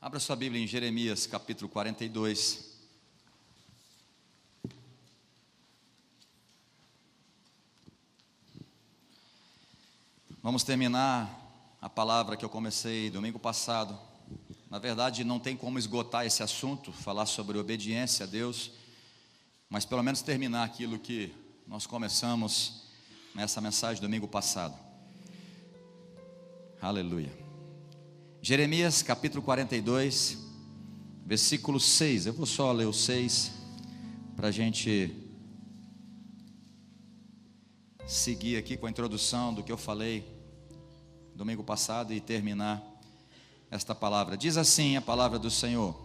Abra sua Bíblia em Jeremias capítulo 42. Vamos terminar a palavra que eu comecei domingo passado. Na verdade, não tem como esgotar esse assunto, falar sobre obediência a Deus, mas pelo menos terminar aquilo que nós começamos nessa mensagem domingo passado. Aleluia. Jeremias capítulo 42, versículo 6. Eu vou só ler o 6 para a gente seguir aqui com a introdução do que eu falei domingo passado e terminar esta palavra. Diz assim a palavra do Senhor: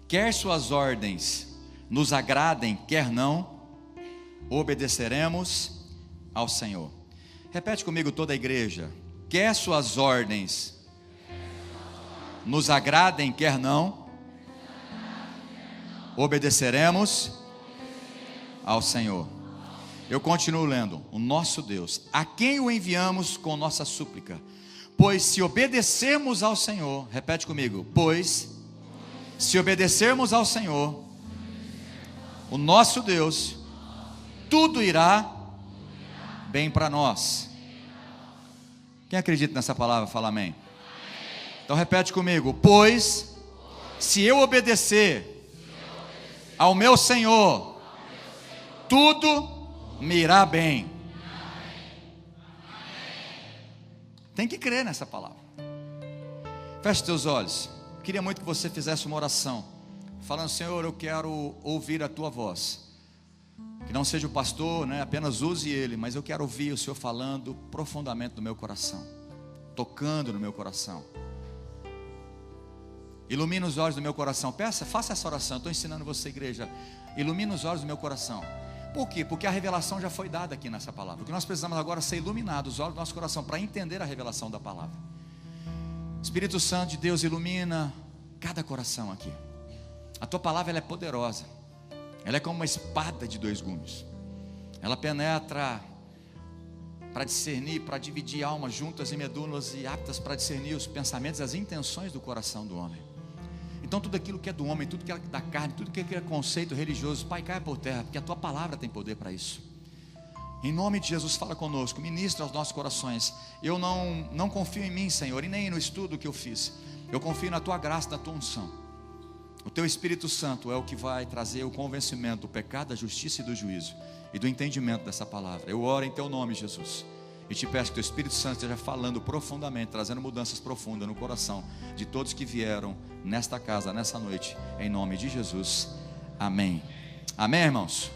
quer suas ordens nos agradem, quer não, obedeceremos ao Senhor. Repete comigo toda a igreja: quer suas ordens nos agradem, quer não, obedeceremos ao Senhor. Eu continuo lendo. O nosso Deus, a quem o enviamos com nossa súplica, pois se obedecermos ao Senhor, repete comigo, pois se obedecermos ao Senhor, o nosso Deus, tudo irá bem para nós. Quem acredita nessa palavra, fala amém. Então repete comigo: pois se eu obedecer ao meu Senhor, tudo me irá bem. Tem que crer nessa palavra. Feche teus olhos. Queria muito que você fizesse uma oração, falando: Senhor, eu quero ouvir a tua voz. Que não seja o pastor, né, apenas use ele, mas eu quero ouvir o Senhor falando profundamente no meu coração, tocando no meu coração. Ilumina os olhos do meu coração. Faça essa oração. Estou ensinando você, igreja. Ilumina os olhos do meu coração. Por quê? Porque a revelação já foi dada aqui nessa palavra. O que nós precisamos agora é ser iluminados, os olhos do nosso coração, para entender a revelação da palavra. Espírito Santo de Deus, ilumina cada coração aqui. A tua palavra, ela é poderosa. Ela é como uma espada de dois gumes. Ela penetra para discernir, para dividir almas juntas e medulas, e aptas para discernir os pensamentos e as intenções do coração do homem. Então tudo aquilo que é do homem, tudo que é da carne, tudo que é conceito religioso, Pai, cai por terra, porque a tua palavra tem poder para isso. Em nome de Jesus, fala conosco, ministra aos nossos corações. Eu não confio em mim, Senhor, e nem no estudo que eu fiz. Eu confio na tua graça, na tua unção. O teu Espírito Santo é o que vai trazer o convencimento do pecado, da justiça e do juízo, e do entendimento dessa palavra. Eu oro em teu nome, Jesus, e te peço que o teu Espírito Santo esteja falando profundamente, trazendo mudanças profundas no coração de todos que vieram nesta casa, nessa noite, em nome de Jesus, amém. Amém, irmãos?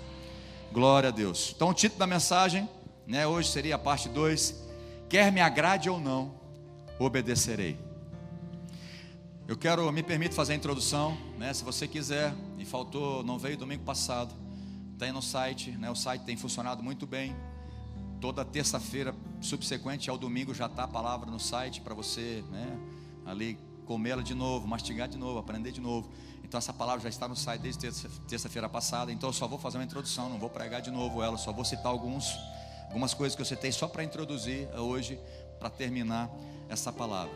Glória a Deus. Então o título da mensagem, né, hoje seria a parte 2, quer me agrade ou não, obedecerei. Eu quero, me permito fazer a introdução, né, se você quiser, e faltou, não veio domingo passado, tem no site, né, o site tem funcionado muito bem. Toda terça-feira subsequente ao domingo já está a palavra no site para você, né, ali comê-la de novo, mastigar de novo, aprender de novo. Então essa palavra já está no site desde terça-feira passada. Então eu só vou fazer uma introdução, não vou pregar de novo ela, só vou citar algumas coisas que eu citei só para introduzir hoje, para terminar essa palavra.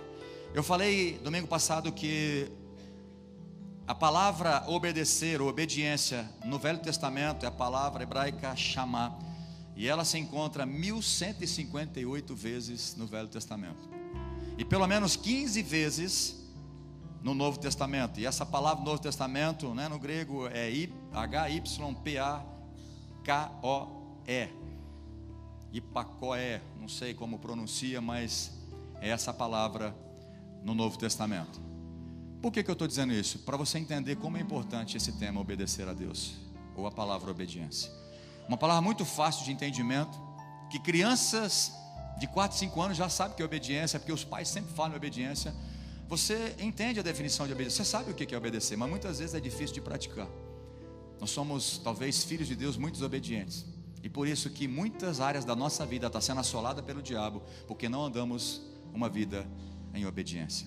Eu falei domingo passado que a palavra obedecer ou obediência no Velho Testamento é a palavra hebraica chamá, e ela se encontra 1158 vezes no Velho Testamento, e pelo menos 15 vezes no Novo Testamento. E essa palavra Novo Testamento, né, no grego é Hyppakoe, Hyppakoe, não sei como pronuncia, mas é essa palavra no Novo Testamento. Por que eu estou dizendo isso? Para você entender como é importante esse tema, obedecer a Deus, ou a palavra obediência. Uma palavra muito fácil de entendimento, que crianças de 4, 5 anos já sabem que é obediência, porque os pais sempre falam em obediência. Você entende a definição de obediência, você sabe o que é obedecer, mas muitas vezes é difícil de praticar. Nós somos talvez filhos de Deus muito desobedientes, e por isso que muitas áreas da nossa vida estão sendo assoladas pelo diabo, porque não andamos uma vida em obediência.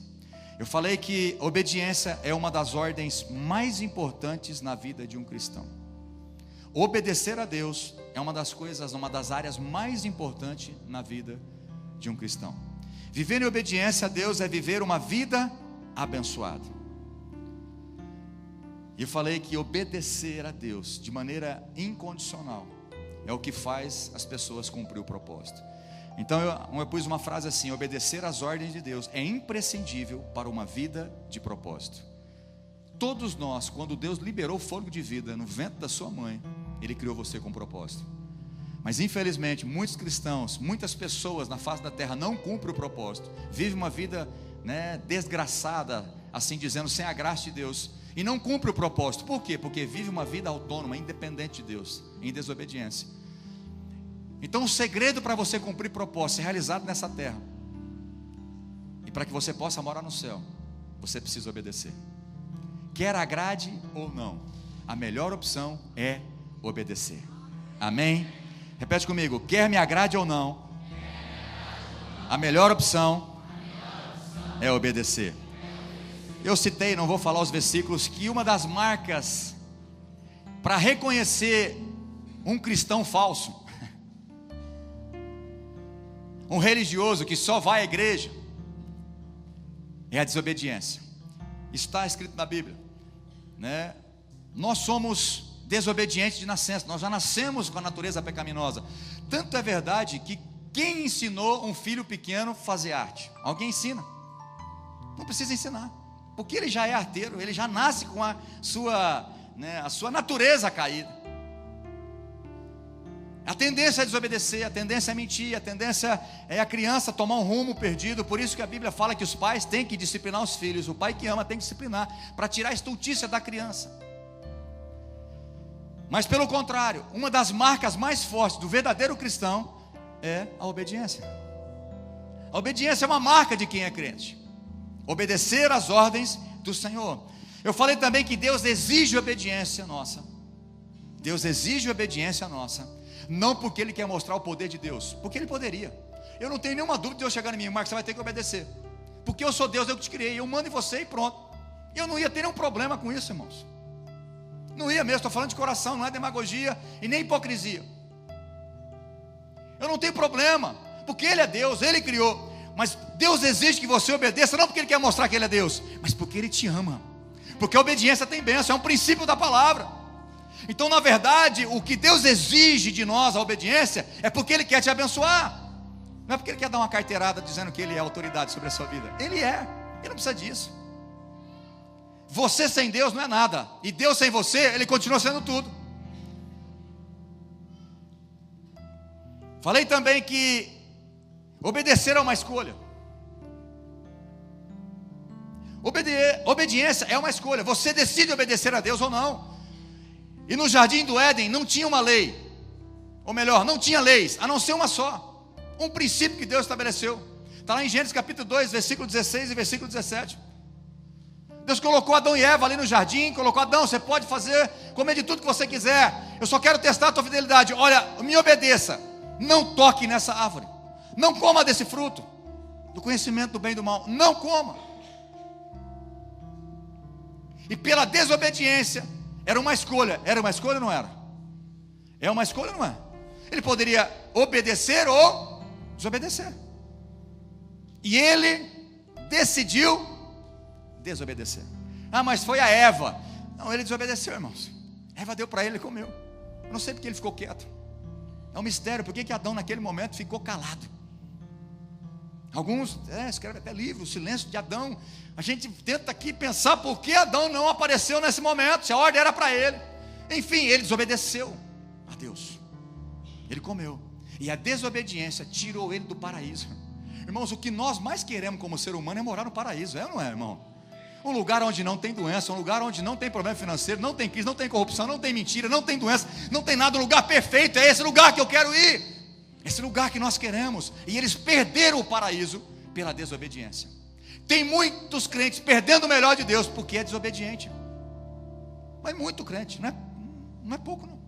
Eu falei que obediência é uma das ordens mais importantes na vida de um cristão. Obedecer a Deus é uma das coisas, uma das áreas mais importantes na vida de um cristão. Viver em obediência a Deus é viver uma vida abençoado. E eu falei que obedecer a Deus de maneira incondicional é o que faz as pessoas cumprir o propósito. Então eu pus uma frase assim: obedecer às ordens de Deus é imprescindível para uma vida de propósito. Todos nós, quando Deus liberou o fôlego de vida no ventre da sua mãe, Ele criou você com propósito. Mas infelizmente muitos cristãos, muitas pessoas na face da terra não cumprem o propósito, vivem uma vida, desgraçada, assim dizendo, sem a graça de Deus, e não cumpre o propósito. Por quê? Porque vive uma vida autônoma, independente de Deus, em desobediência. Então o segredo para você cumprir propósito, ser realizado nessa terra, e para que você possa morar no céu, você precisa obedecer. Quer agrade ou não, a melhor opção é obedecer. Amém? Repete comigo: quer me agrade ou não, a melhor opção é obedecer. Eu citei, não vou falar os versículos, que uma das marcas para reconhecer um cristão falso, um religioso que só vai à igreja, é a desobediência. Está escrito na Bíblia, Nós somos desobedientes de nascença, nós já nascemos com a natureza pecaminosa. Tanto é verdade que quem ensinou um filho pequeno a fazer arte? Alguém ensina? Não precisa ensinar, porque ele já é arteiro, ele já nasce com a sua natureza caída. A tendência é desobedecer, a tendência é mentir, a tendência é a criança tomar um rumo perdido. Por isso que a Bíblia fala que os pais têm que disciplinar os filhos. O pai que ama tem que disciplinar, para tirar a estultícia da criança. Mas pelo contrário, uma das marcas mais fortes do verdadeiro cristão é a obediência. A obediência é uma marca de quem é crente. Obedecer às ordens do Senhor. Eu falei também que Deus exige obediência nossa. Deus exige obediência nossa. Não porque Ele quer mostrar o poder de Deus, porque Ele poderia. Eu não tenho nenhuma dúvida de Deus chegar em mim: Marcos, você vai ter que obedecer, porque eu sou Deus, eu que te criei, eu mando em você e pronto. E eu não ia ter nenhum problema com isso, irmãos. Não ia mesmo, estou falando de coração, não é demagogia e nem hipocrisia. Eu não tenho problema, porque Ele é Deus, Ele criou. Mas Deus exige que você obedeça, não porque Ele quer mostrar que Ele é Deus, mas porque Ele te ama. Porque a obediência tem bênção, é um princípio da palavra. Então, na verdade, o que Deus exige de nós, a obediência, é porque Ele quer te abençoar. Não é porque Ele quer dar uma carteirada dizendo que Ele é autoridade sobre a sua vida. Ele é, Ele não precisa disso. Você sem Deus não é nada, e Deus sem você, Ele continua sendo tudo. Falei também que obedecer é uma escolha. Obediência é uma escolha. Você decide obedecer a Deus ou não. E no jardim do Éden não tinha uma lei, ou melhor, não tinha leis, a não ser uma só, um princípio que Deus estabeleceu. Está lá em Gênesis capítulo 2, versículo 16 e versículo 17. Deus colocou Adão e Eva ali no jardim, colocou: Adão, você pode comer de tudo que você quiser, eu só quero testar a tua fidelidade. Olha, me obedeça, não toque nessa árvore, não coma desse fruto do conhecimento do bem e do mal, não coma. E pela desobediência, era uma escolha ou não era? É uma escolha ou não é? Ele poderia obedecer ou desobedecer. E ele decidiu desobedecer. Ah, mas foi a Eva. Não, ele desobedeceu, irmãos. Eva deu para ele, ele comeu. Eu não sei porque ele ficou quieto. É um mistério, por que Adão naquele momento ficou calado? Alguns escrevem até livro, o silêncio de Adão. A gente tenta aqui pensar por que Adão não apareceu nesse momento, se a ordem era para ele. Enfim, ele desobedeceu a Deus. Ele comeu. E a desobediência tirou ele do paraíso. Irmãos, o que nós mais queremos como ser humano é morar no paraíso, é ou não é, irmão? Um lugar onde não tem doença, um lugar onde não tem problema financeiro, não tem crise, não tem corrupção, não tem mentira, não tem doença, não tem nada, um lugar perfeito. É esse lugar que eu quero ir. Esse lugar que nós queremos. E eles perderam o paraíso pela desobediência. Tem muitos crentes perdendo o melhor de Deus porque é desobediente. Mas muito crente, não é pouco não.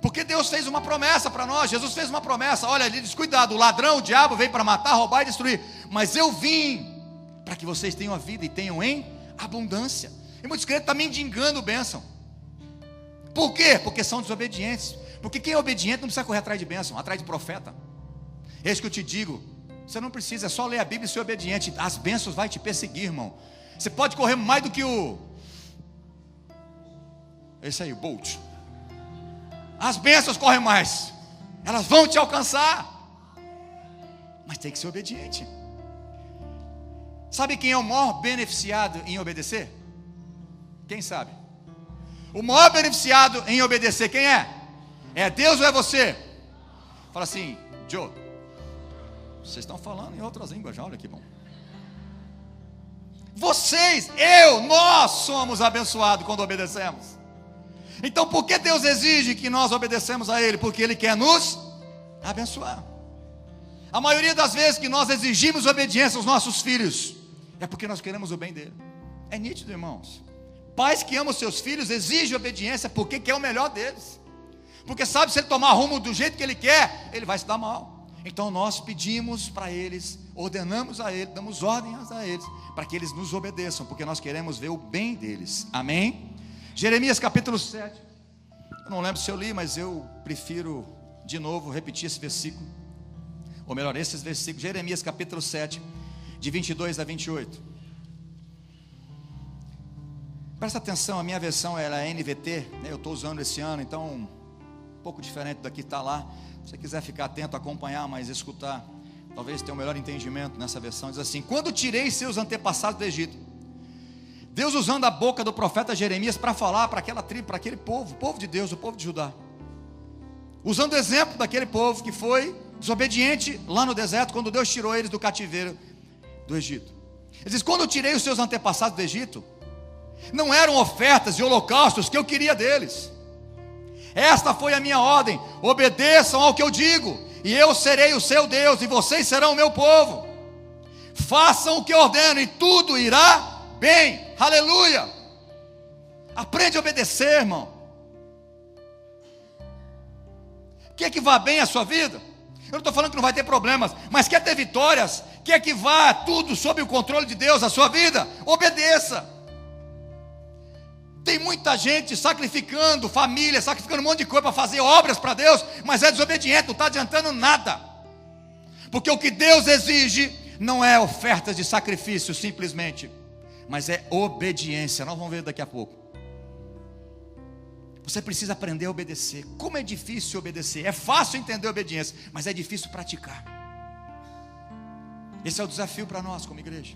Porque Deus fez uma promessa para nós. Jesus fez uma promessa. Olha, ele diz: cuidado, o ladrão, o diabo veio para matar, roubar e destruir, mas eu vim para que vocês tenham a vida e tenham em abundância. E muitos crentes estão mendigando bênção. Por quê? Porque são desobedientes. Porque quem é obediente não precisa correr atrás de bênção, atrás de profeta. Eis que eu te digo, Você não precisa, é só ler a Bíblia e ser obediente. As bênçãos vão te perseguir, irmão. Você pode correr mais do que esse aí, o Bolt. As bênçãos correm mais. Elas vão te alcançar. Mas tem que ser obediente. Sabe quem é o maior beneficiado em obedecer? Quem sabe? O maior beneficiado em obedecer, quem é? É Deus ou é você? Fala assim, Joe. Vocês estão falando em outras línguas já, olha que bom. Vocês, nós somos abençoados quando obedecemos. Então por que Deus exige que nós obedecemos a Ele? Porque Ele quer nos abençoar. A maioria das vezes que nós exigimos obediência aos nossos filhos, é porque nós queremos o bem dele. É nítido, irmãos. Pais que amam seus filhos exigem obediência porque quer o melhor deles. Porque sabe, se ele tomar rumo do jeito que ele quer, ele vai se dar mal. Então nós pedimos para eles, ordenamos a eles, damos ordens a eles, para que eles nos obedeçam, porque nós queremos ver o bem deles. Amém? Jeremias capítulo 7. Eu não lembro se eu li, mas eu prefiro de novo repetir esse versículo. Ou melhor, esses versículos. Jeremias capítulo 7, de 22 a 28. Presta atenção, a minha versão ela é NVT, né? Eu estou usando esse ano, então um pouco diferente daqui está lá. Se você quiser ficar atento, acompanhar, mas escutar, talvez tenha um melhor entendimento nessa versão. Diz assim: quando tirei seus antepassados do Egito, Deus usando a boca do profeta Jeremias para falar para aquela tribo, para aquele povo, o povo de Deus, o povo de Judá, usando o exemplo daquele povo que foi desobediente lá no deserto, quando Deus tirou eles do cativeiro do Egito. Ele diz: quando eu tirei os seus antepassados do Egito, não eram ofertas e holocaustos que eu queria deles. Esta foi a minha ordem: obedeçam ao que eu digo, e eu serei o seu Deus, e vocês serão o meu povo. Façam o que eu ordeno, e tudo irá bem. Aleluia. Aprende a obedecer, irmão. Quer que vá bem a sua vida? Eu não estou falando que não vai ter problemas, mas quer ter vitórias? Quer que vá tudo sob o controle de Deus a sua vida? Obedeça. Tem muita gente sacrificando família, sacrificando um monte de coisa para fazer obras para Deus, mas é desobediente, não está adiantando nada. Porque o que Deus exige não é ofertas de sacrifício simplesmente, mas é obediência. Nós vamos ver daqui a pouco. Você precisa aprender a obedecer. Como é difícil obedecer. É fácil entender a obediência, mas é difícil praticar. Esse é o desafio para nós como igreja.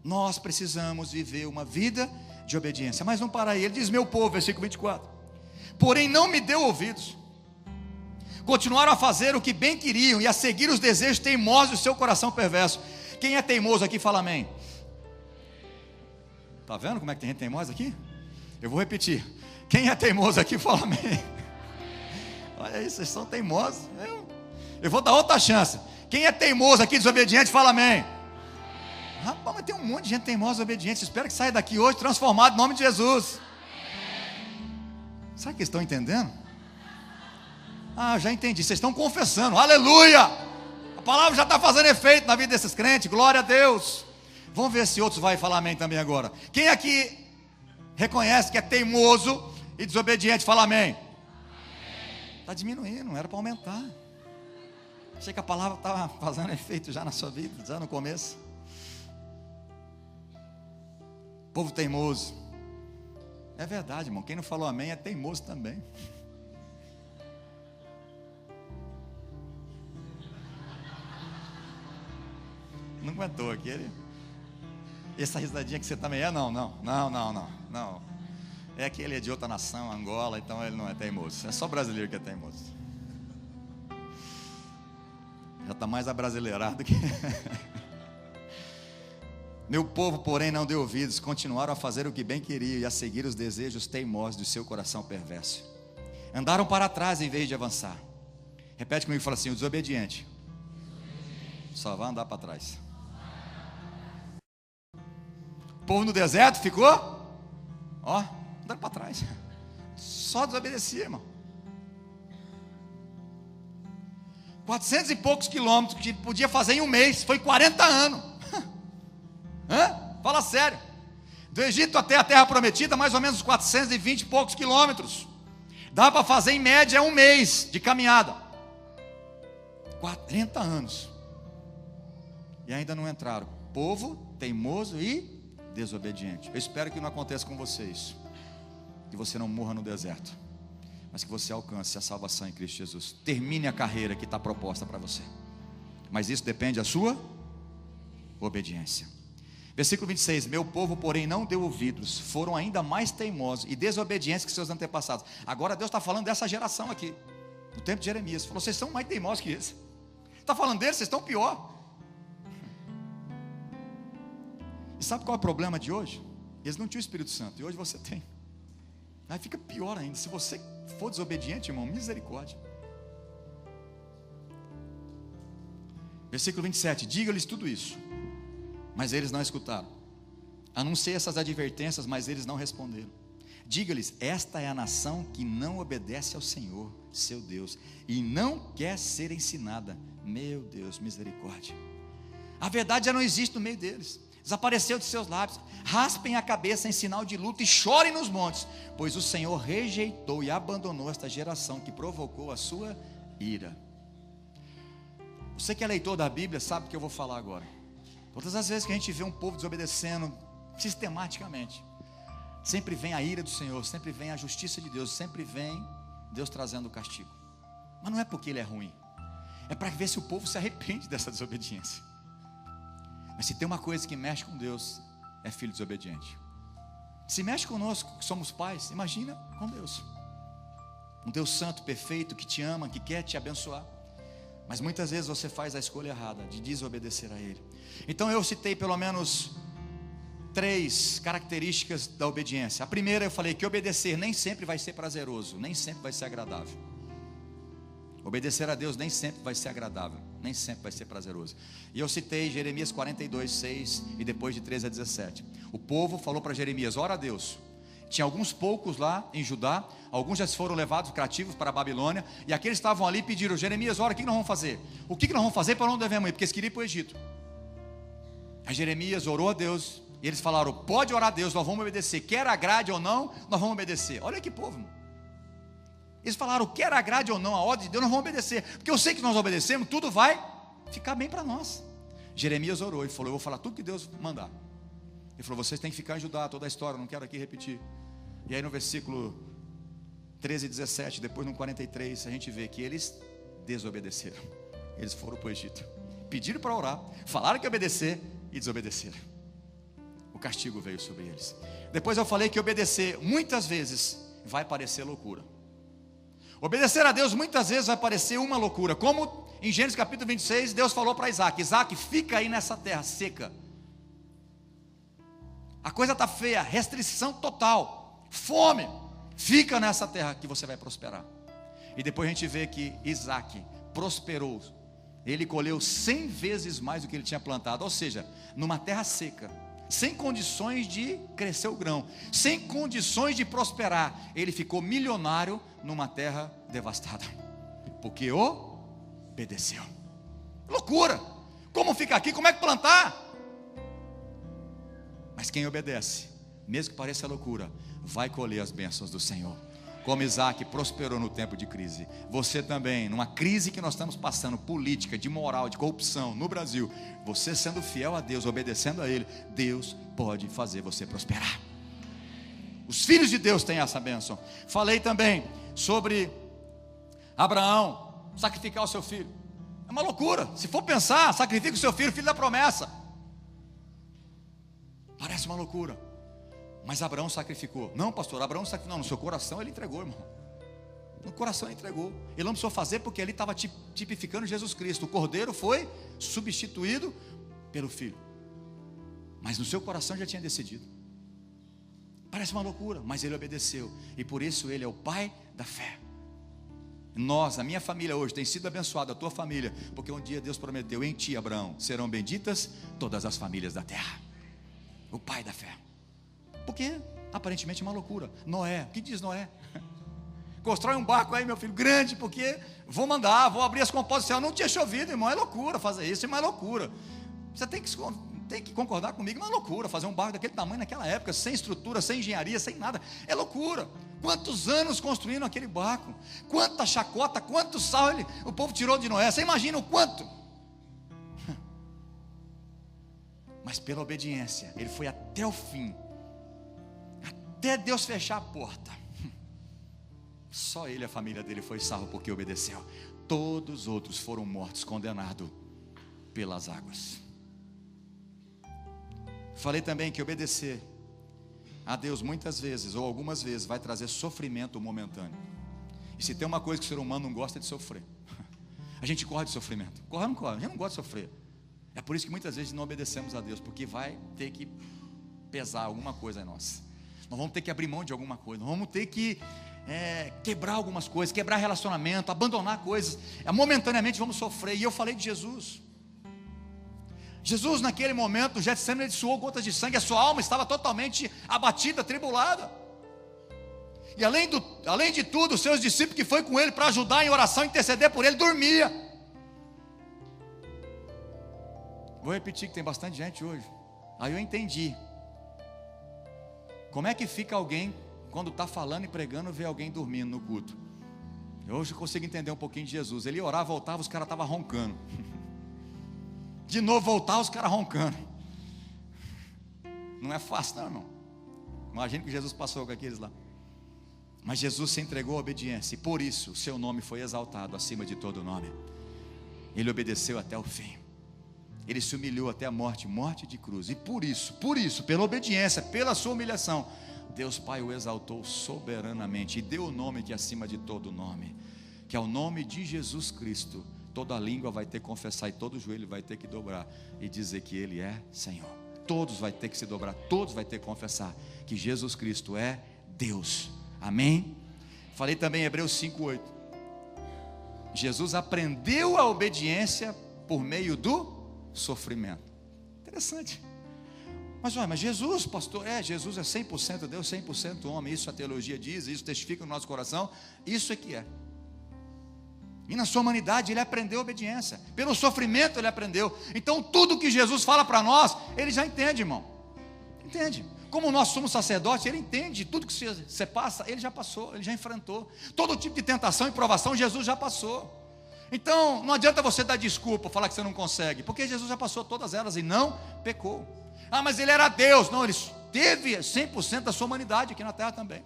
Nós precisamos viver uma vida de obediência. Mas não para aí. Ele diz: meu povo, versículo 24: porém não me deu ouvidos, continuaram a fazer o que bem queriam e a seguir os desejos teimosos do seu coração perverso. Quem é teimoso aqui, fala amém. Está vendo como é que tem gente teimosa aqui? Eu vou repetir. Quem é teimoso aqui, fala amém. Olha aí, vocês são teimosos. Eu vou dar outra chance. Quem é teimoso aqui, desobediente, fala amém. Rapaz, mas tem um monte de gente teimosa e obediente. Espero que saia daqui hoje transformado em nome de Jesus. Sabe o que estão entendendo? Já entendi. Vocês estão confessando. Aleluia. A palavra já está fazendo efeito na vida desses crentes. Glória a Deus. Vamos ver se outros vão falar amém também agora. Quem aqui reconhece que é teimoso e desobediente, fala amém. Está diminuindo, não era para aumentar. Achei que a palavra estava fazendo efeito já na sua vida, já no começo. Povo teimoso. É verdade, irmão. Quem não falou amém é teimoso também. Não aguentou aquele. Essa risadinha que você também é? Não. É que ele é de outra nação, Angola, então ele não é teimoso. É só brasileiro que é teimoso. Já está mais abrasileirado que... Meu povo, porém, não deu ouvidos, continuaram a fazer o que bem queriam e a seguir os desejos teimosos do seu coração perverso. Andaram para trás em vez de avançar. Repete comigo e fala assim: o desobediente só vai andar para trás. O povo no deserto ficou, andando para trás. Só desobedecia, irmão. 400 e poucos quilômetros que podia fazer em um mês, foi 40 anos. Fala sério. Do Egito até a terra prometida, mais ou menos 420 e poucos quilômetros. Dá para fazer em média um mês de caminhada. 40 anos. E ainda não entraram. Povo teimoso e desobediente. Eu espero que não aconteça com vocês. Que você não morra no deserto, mas que você alcance a salvação em Cristo Jesus. Termine a carreira que está proposta para você. Mas isso depende da sua obediência. Versículo 26. Meu povo, porém, não deu ouvidos, foram ainda mais teimosos e desobedientes que seus antepassados. Agora Deus está falando dessa geração aqui, no tempo de Jeremias. Falou, vocês são mais teimosos que esse. Está falando deles, vocês estão pior. E sabe qual é o problema de hoje? Eles não tinham o Espírito Santo, e hoje você tem. Aí fica pior ainda. Se você for desobediente, irmão, misericórdia. Versículo 27. Diga-lhes tudo isso, mas eles não escutaram. Anunciei essas advertências, mas eles não responderam. Diga-lhes, esta é a nação que não obedece ao Senhor, seu Deus, e não quer ser ensinada. Meu Deus, misericórdia. A verdade já não existe no meio deles. Desapareceu de seus lábios. Raspem a cabeça em sinal de luto e chorem nos montes, pois o Senhor rejeitou e abandonou esta geração que provocou a sua ira. Você que é leitor da Bíblia sabe o que eu vou falar agora. Todas as vezes que a gente vê um povo desobedecendo sistematicamente, sempre vem a ira do Senhor, sempre vem a justiça de Deus, sempre vem Deus trazendo o castigo. Mas não é porque Ele é ruim, é para ver se o povo se arrepende dessa desobediência. Mas se tem uma coisa que mexe com Deus, é filho desobediente. Se mexe conosco, que somos pais, imagina com Deus. Um Deus santo, perfeito, que te ama, que quer te abençoar. Mas muitas vezes você faz a escolha errada de desobedecer a Ele. Então eu citei pelo menos 3 características da obediência. A primeira eu falei que obedecer nem sempre vai ser prazeroso, nem sempre vai ser agradável. Obedecer a Deus nem sempre vai ser agradável, nem sempre vai ser prazeroso. E eu citei Jeremias 42, 6 e depois de 13 a 17. O povo falou para Jeremias, ora a Deus. Tinha alguns poucos lá em Judá, alguns já foram levados cativos para a Babilônia, e aqueles que estavam ali pediram, Jeremias, ora, o que nós vamos fazer? O que nós vamos fazer para onde devemos ir? Porque eles queriam ir para o Egito. Aí Jeremias orou a Deus, e eles falaram, pode orar a Deus, nós vamos obedecer, quer agrade ou não, nós vamos obedecer. Olha que povo, irmão. Eles falaram, quer agrade ou não a ordem de Deus, nós vamos obedecer, porque eu sei que nós obedecemos, tudo vai ficar bem para nós. Jeremias orou e falou, eu vou falar tudo que Deus mandar. Ele falou, vocês têm que ficar em Judá, toda a história, não quero aqui repetir. E aí no versículo 13 e 17, depois no 43, a gente vê que eles desobedeceram. Eles foram para o Egito, pediram para orar, falaram que ia obedecer e desobedeceram. O castigo veio sobre eles. Depois eu falei que obedecer muitas vezes vai parecer loucura. Obedecer a Deus muitas vezes vai parecer uma loucura. Como em Gênesis capítulo 26, Deus falou para Isaac, Isaac, fica aí nessa terra seca. A coisa está feia, restrição total, fome. Fica nessa terra que você vai prosperar. E depois a gente vê que Isaac prosperou. Ele colheu 100 vezes mais do que ele tinha plantado. Ou seja, numa terra seca, sem condições de crescer o grão, sem condições de prosperar, ele ficou milionário numa terra devastada, porque obedeceu. Loucura! Como fica aqui? Como é que plantar? Mas quem obedece, mesmo que pareça loucura, vai colher as bênçãos do Senhor. Como Isaac prosperou no tempo de crise, você também, numa crise que nós estamos passando, política, de moral, de corrupção no Brasil, você sendo fiel a Deus, obedecendo a Ele, Deus pode fazer você prosperar. Os filhos de Deus têm essa bênção. Falei também sobre Abraão sacrificar o seu filho. É uma loucura. Se for pensar, sacrifica o seu filho, filho da promessa. Parece uma loucura. Mas Abraão sacrificou. Não, pastor, Abraão sacrificou. Não, no seu coração ele entregou, irmão. No coração ele entregou. Ele não precisou fazer porque ele estava tipificando Jesus Cristo. O cordeiro foi substituído pelo filho. Mas no seu coração já tinha decidido. Parece uma loucura, mas ele obedeceu. E por isso ele é o pai da fé. Nós, a minha família hoje tem sido abençoada, a tua família, porque um dia Deus prometeu, em ti, Abraão, serão benditas todas as famílias da terra. O pai da fé. Porque aparentemente é uma loucura. Noé, o que diz Noé? Constrói um barco aí, meu filho, grande, porque vou abrir as compostas do céu. Não tinha chovido, irmão, é loucura fazer isso, é uma loucura. Você tem que concordar comigo, é uma loucura fazer um barco daquele tamanho naquela época, sem estrutura, sem engenharia, sem nada. É loucura. Quantos anos construindo aquele barco? Quanta chacota, quanto sal o povo tirou de Noé? Você imagina o quanto? Mas pela obediência, ele foi até o fim, até Deus fechar a porta. Só ele e a família dele foi salvo porque obedeceu. Todos os outros foram mortos, condenados pelas águas. Falei também que obedecer a Deus muitas vezes, ou algumas vezes, vai trazer sofrimento momentâneo. E se tem uma coisa que o ser humano não gosta, é de sofrer. A gente corre de sofrimento. Corre ou não corre? A gente não gosta de sofrer. É por isso que muitas vezes não obedecemos a Deus, porque vai ter que pesar alguma coisa em nós. Nós vamos ter que abrir mão de alguma coisa. Nós vamos ter que quebrar algumas coisas, quebrar relacionamento, abandonar coisas. Momentaneamente vamos sofrer. E eu falei de Jesus. Jesus naquele momento, o Getsemane, ele suou gotas de sangue. A sua alma estava totalmente abatida, atribulada. E além de tudo, os seus discípulos que foi com ele para ajudar em oração, interceder por ele, dormia. Vou repetir que tem bastante gente hoje. Aí eu entendi. Como é que fica alguém quando está falando e pregando, vê alguém dormindo no culto? Eu hoje consigo entender um pouquinho de Jesus. Ele orava, voltava, os caras estavam roncando. De novo voltava, os caras roncando. Não é fácil não, irmão. Imagina que Jesus passou com aqueles lá. Mas Jesus se entregou à obediência, e por isso o seu nome foi exaltado acima de todo nome. Ele obedeceu até o fim. Ele se humilhou até a morte, morte de cruz. E por isso, pela obediência, pela sua humilhação, Deus Pai o exaltou soberanamente e deu o nome que é acima de todo nome, que é o nome de Jesus Cristo. Toda língua vai ter que confessar, e todo joelho vai ter que dobrar e dizer que Ele é Senhor. Todos vai ter que se dobrar, todos vai ter que confessar que Jesus Cristo é Deus. Amém? Falei também em Hebreus 5:8. Jesus aprendeu a obediência por meio do sofrimento. Interessante. Mas Jesus, pastor, Jesus é 100% Deus, 100% homem. Isso a teologia diz, isso testifica no nosso coração. Isso é que é. E na sua humanidade ele aprendeu obediência. Pelo sofrimento ele aprendeu. Então tudo que Jesus fala para nós, ele já entende, irmão. Entende? Como nós somos sacerdotes, ele entende. Tudo que você passa, ele já passou, ele já enfrentou. Todo tipo de tentação e provação, Jesus já passou. Então não adianta você dar desculpa, falar que você não consegue, porque Jesus já passou todas elas e não pecou. Mas ele era Deus. Não, ele teve 100% da sua humanidade aqui na terra também.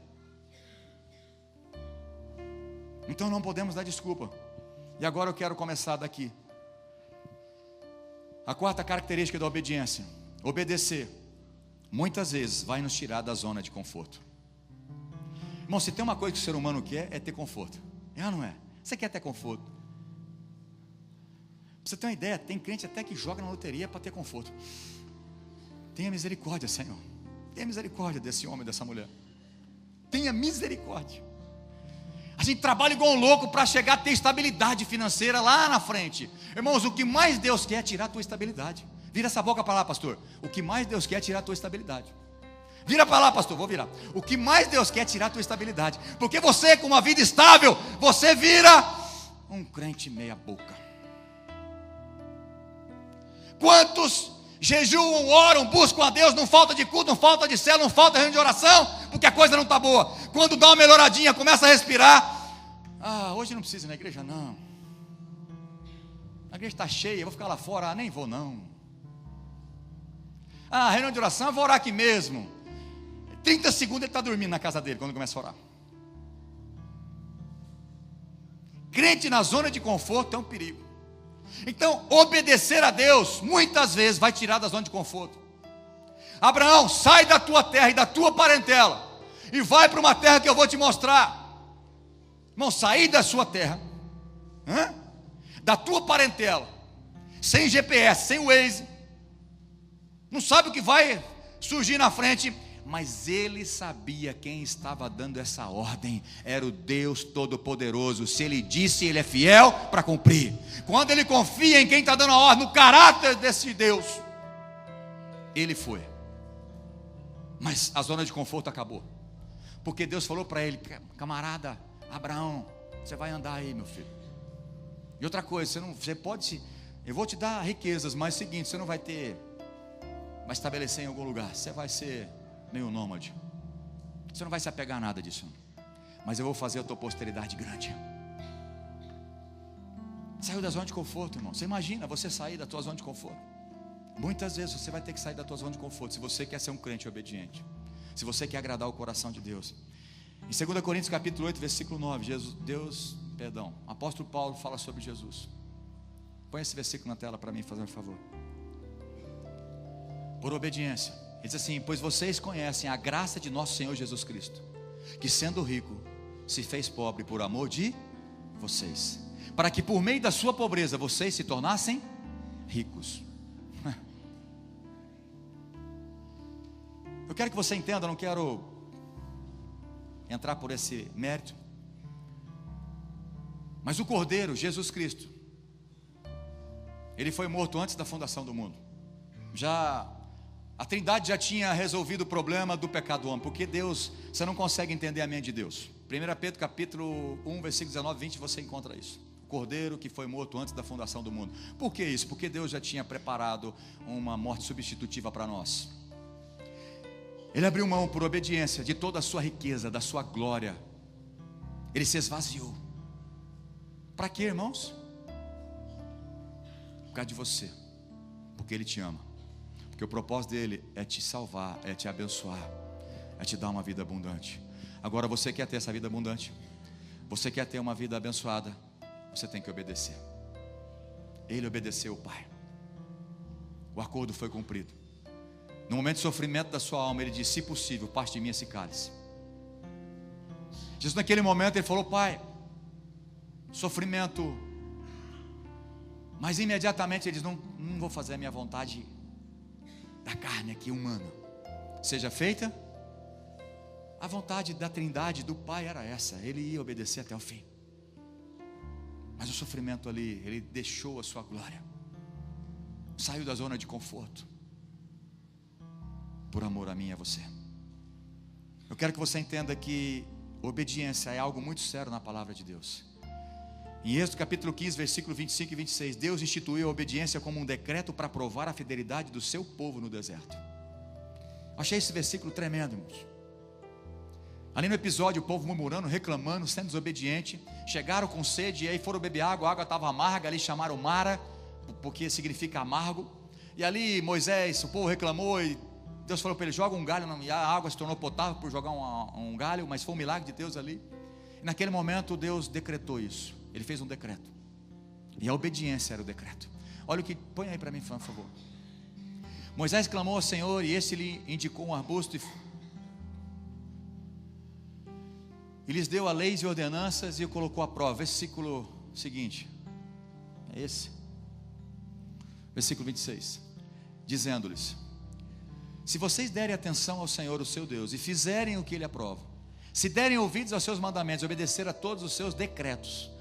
Então não podemos dar desculpa. E agora eu quero começar daqui. A quarta característica da obediência: obedecer muitas vezes vai nos tirar da zona de conforto. Irmão, se tem uma coisa que o ser humano quer, é ter conforto. É ou não é? Você quer ter conforto? Pra você ter uma ideia, tem crente até que joga na loteria para ter conforto. Tenha misericórdia, Senhor. Tenha misericórdia desse homem, dessa mulher. Tenha misericórdia. A gente trabalha igual um louco para chegar a ter estabilidade financeira lá na frente. Irmãos, o que mais Deus quer é tirar a tua estabilidade. Vira essa boca para lá, pastor. O que mais Deus quer é tirar a tua estabilidade. Vira para lá, pastor, vou virar. O que mais Deus quer é tirar a tua estabilidade. Porque você, com uma vida estável, você vira um crente meia boca. Quantos jejuam, oram, buscam a Deus, não falta de culto, não falta de célula, não falta de reunião de oração, porque a coisa não está boa. Quando dá uma melhoradinha, começa a respirar. Hoje não precisa ir na igreja, não. A igreja está cheia, eu vou ficar lá fora. Nem vou, não. Reunião de oração, eu vou orar aqui mesmo. 30 segundos ele está dormindo na casa dele, quando começa a orar. Crente na zona de conforto é um perigo. Então, obedecer a Deus, muitas vezes, vai tirar da zona de conforto. Abraão, sai da tua terra e da tua parentela, e vai para uma terra que eu vou te mostrar. Irmão, sair da sua terra, da tua parentela, sem GPS, sem Waze, não sabe o que vai surgir na frente. Mas ele sabia quem estava dando essa ordem. Era o Deus Todo-Poderoso. Se ele disse, ele é fiel para cumprir. Quando ele confia em quem está dando a ordem, no caráter desse Deus, ele foi. Mas a zona de conforto acabou. Porque Deus falou para ele: camarada Abraão, você vai andar aí, meu filho. E outra coisa, eu vou te dar riquezas, mas é o seguinte, você não vai estabelecer em algum lugar. Você vai ser meio nômade. Você não vai se apegar a nada disso. mas eu vou fazer a tua posteridade grande. Saiu da zona de conforto, irmão. Você imagina você sair da tua zona de conforto? Muitas vezes você vai ter que sair da tua zona de conforto, se você quer ser um crente obediente, se você quer agradar o coração de Deus. Em 2 Coríntios capítulo 8, versículo 9, o apóstolo Paulo fala sobre Jesus. Põe esse versículo na tela para mim, fazer um favor. Por obediência, ele diz assim: pois vocês conhecem a graça de nosso Senhor Jesus Cristo, que sendo rico, se fez pobre por amor de vocês, para que por meio da sua pobreza, vocês se tornassem ricos. Eu quero que você entenda, eu não quero entrar por esse mérito, mas o Cordeiro, Jesus Cristo, ele foi morto antes da fundação do mundo. A Trindade já tinha resolvido o problema do pecado do homem, porque Deus, você não consegue entender a mente de Deus. 1 Pedro capítulo 1, versículo 19, 20, você encontra isso. O Cordeiro que foi morto antes da fundação do mundo. Por que isso? Porque Deus já tinha preparado uma morte substitutiva para nós. Ele abriu mão por obediência de toda a sua riqueza, da sua glória. Ele se esvaziou. Para quê, irmãos? Por causa de você, porque Ele te ama, porque o propósito dele é te salvar, é te abençoar, é te dar uma vida abundante. Agora, você quer ter essa vida abundante? Você quer ter uma vida abençoada? Você tem que obedecer. Ele obedeceu o Pai. O acordo foi cumprido. No momento de sofrimento da sua alma, ele disse: se possível, passe de mim esse cálice. Jesus naquele momento ele falou: Pai, sofrimento. Mas imediatamente ele diz: não vou fazer a minha vontade da carne aqui humana, seja feita a vontade da Trindade, do Pai era essa. Ele ia obedecer até o fim. Mas o sofrimento ali, ele deixou a sua glória, saiu da zona de conforto, por amor a mim e a você. Eu quero que você entenda que obediência é algo muito sério na palavra de Deus. Em Êxodo capítulo 15, versículo 25 e 26, Deus instituiu a obediência como um decreto para provar a fidelidade do seu povo no deserto. Achei esse versículo tremendo, irmãos. Ali no episódio, o povo murmurando, reclamando, sendo desobediente. Chegaram com sede e aí foram beber água. A água estava amarga, ali chamaram Mara, porque significa amargo. E ali Moisés, o povo reclamou e Deus falou para ele: joga um galho, e a água se tornou potável por jogar um galho. Mas foi um milagre de Deus ali. E naquele momento Deus decretou isso. Ele fez um decreto, e a obediência era o decreto. Olha o que, põe aí para mim, por favor. Moisés clamou ao Senhor, e esse lhe indicou um arbusto e lhes deu a leis e ordenanças, e o colocou à prova. Versículo seguinte, é esse, versículo 26, dizendo-lhes: se vocês derem atenção ao Senhor, o seu Deus, e fizerem o que Ele aprova, se derem ouvidos aos seus mandamentos, obedecer a todos os seus decretos,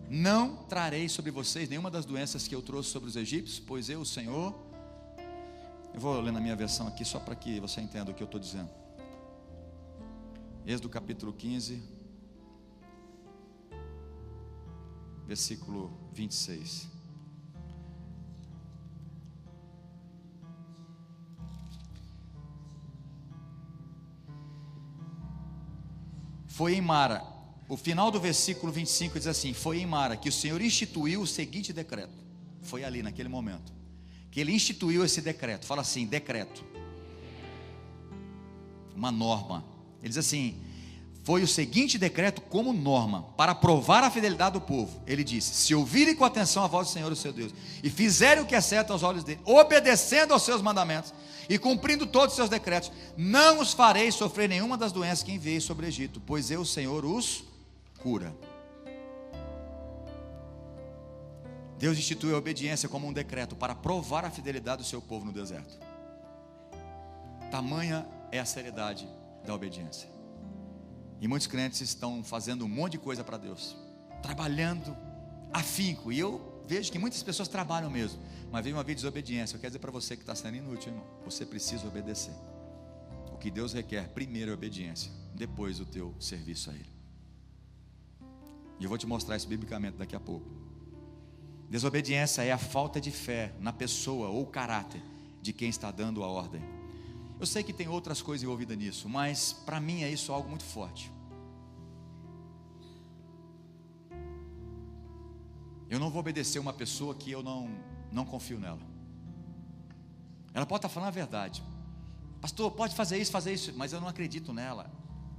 não trarei sobre vocês nenhuma das doenças que eu trouxe sobre os egípcios, pois eu, o Senhor. Eu vou ler na minha versão aqui, só para que você entenda o que eu estou dizendo. Êxodo capítulo 15, versículo 26. Foi em Mara. O final do versículo 25 diz assim: foi em Mara que o Senhor instituiu o seguinte decreto. Foi ali naquele momento que Ele instituiu esse decreto. Fala assim: decreto, uma norma. Ele diz assim: foi o seguinte decreto como norma, para provar a fidelidade do povo. Ele disse: se ouvirem com atenção a voz do Senhor, o seu Deus, e fizerem o que é certo aos olhos dele, obedecendo aos seus mandamentos e cumprindo todos os seus decretos, não os farei sofrer nenhuma das doenças que enviei sobre o Egito, pois eu, o Senhor, os cura. Deus instituiu a obediência como um decreto para provar a fidelidade do seu povo no deserto. Tamanha é a seriedade da obediência. E muitos crentes estão fazendo um monte de coisa para Deus, trabalhando afinco, e eu vejo que muitas pessoas trabalham mesmo, mas vem uma vida de desobediência. Eu quero dizer para você que está sendo inútil, irmão, você precisa obedecer. O que Deus requer primeiro é obediência, depois o teu serviço a Ele. E eu vou te mostrar isso biblicamente daqui a pouco. Desobediência é a falta de fé na pessoa ou caráter de quem está dando a ordem. Eu sei que tem outras coisas envolvidas nisso, mas para mim é isso algo muito forte. Eu não vou obedecer uma pessoa que eu não confio nela. Ela pode estar falando a verdade. Pastor, pode fazer isso, mas eu não acredito nela.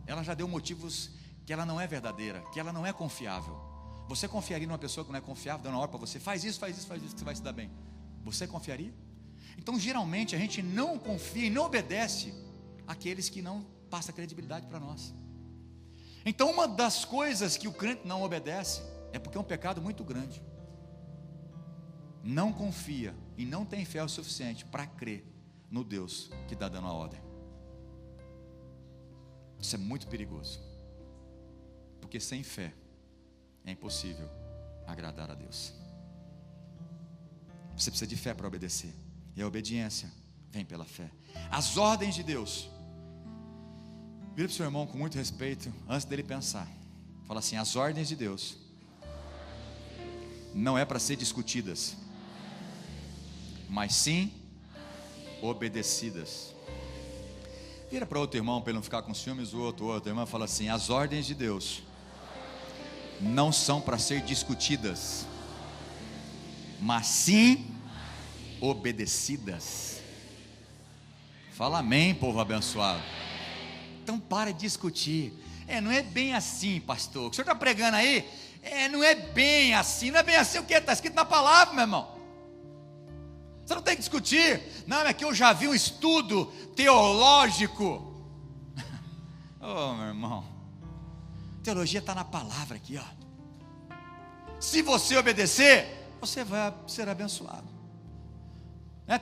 Ela já deu motivos que ela não é verdadeira, que ela não é confiável. Você confiaria numa pessoa que não é confiável, dando ordem para você, faz isso, que você vai se dar bem? Você confiaria? Então, geralmente, a gente não confia e não obedece àqueles que não passam credibilidade para nós. Então, uma das coisas que o crente não obedece é porque é um pecado muito grande. Não confia e não tem fé o suficiente para crer no Deus que está dando a ordem. Isso é muito perigoso, porque sem fé é impossível agradar a Deus. Você precisa de fé para obedecer, e a obediência vem pela fé. As ordens de Deus. Vira para o seu irmão com muito respeito, antes dele pensar. Fala assim: as ordens de Deus não é para ser discutidas, mas sim obedecidas. Vira para outro irmão, para ele não ficar com ciúmes. O outro irmão fala assim: as ordens de Deus não são para ser discutidas, mas sim obedecidas. Fala amém, povo abençoado. Então para de discutir. Não é bem assim, pastor. O que o senhor está pregando aí? Não é bem assim. Não é bem assim o que está escrito na palavra, meu irmão. Você não tem que discutir. Não, é que eu já vi um estudo teológico. Oh, meu irmão, teologia está na palavra aqui, ó. Se você obedecer, você vai ser abençoado.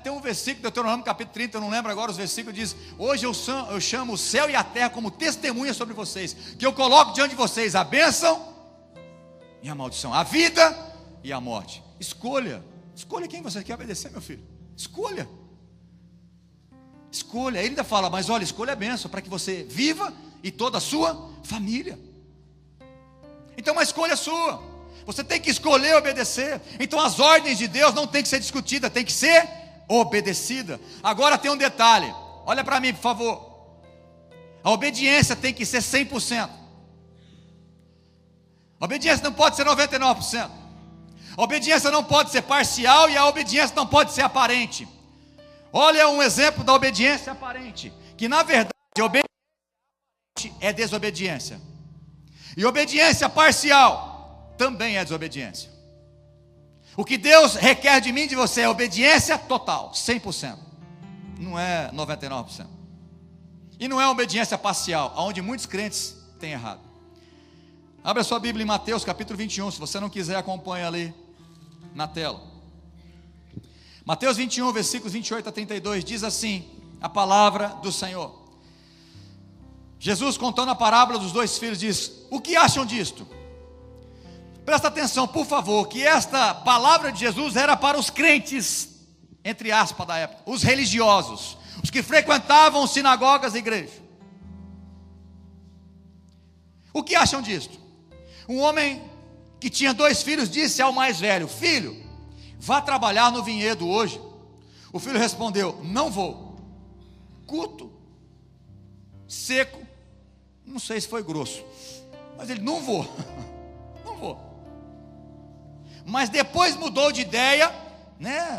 Tem um versículo, Deuteronômio capítulo 30, eu não lembro agora os versículos, diz: hoje eu chamo o céu e a terra como testemunha sobre vocês, que eu coloco diante de vocês a bênção e a maldição, a vida e a morte. Escolha quem você quer obedecer, meu filho. Escolha. Ele ainda fala: mas olha, escolha a bênção para que você viva e toda a sua família. Então uma escolha sua. Você tem que escolher obedecer. Então as ordens de Deus não tem que ser discutida, tem que ser obedecida. Agora tem um detalhe, olha para mim, por favor. A obediência tem que ser 100%. A obediência não pode ser 99%. A obediência não pode ser parcial e a obediência não pode ser aparente. Olha um exemplo da obediência aparente, que na verdade a obediência é desobediência, e obediência parcial também é desobediência. O que Deus requer de mim e de você é obediência total, 100%, não é 99%. E não é obediência parcial, onde muitos crentes têm errado. Abra sua Bíblia em Mateus capítulo 21, se você não quiser acompanha ali na tela. Mateus 21, versículos 28 a 32, diz assim a palavra do Senhor. Jesus, contando a parábola dos dois filhos, diz: o que acham disto? Presta atenção, por favor, que esta palavra de Jesus era para os crentes, entre aspas, da época, os religiosos, os que frequentavam sinagogas e igrejas. O que acham disto? Um homem que tinha 2 filhos disse ao mais velho: filho, vá trabalhar no vinhedo hoje. O filho respondeu: não vou. Curto, seco, não sei se foi grosso, mas ele: não vou. Não vou. Mas depois mudou de ideia,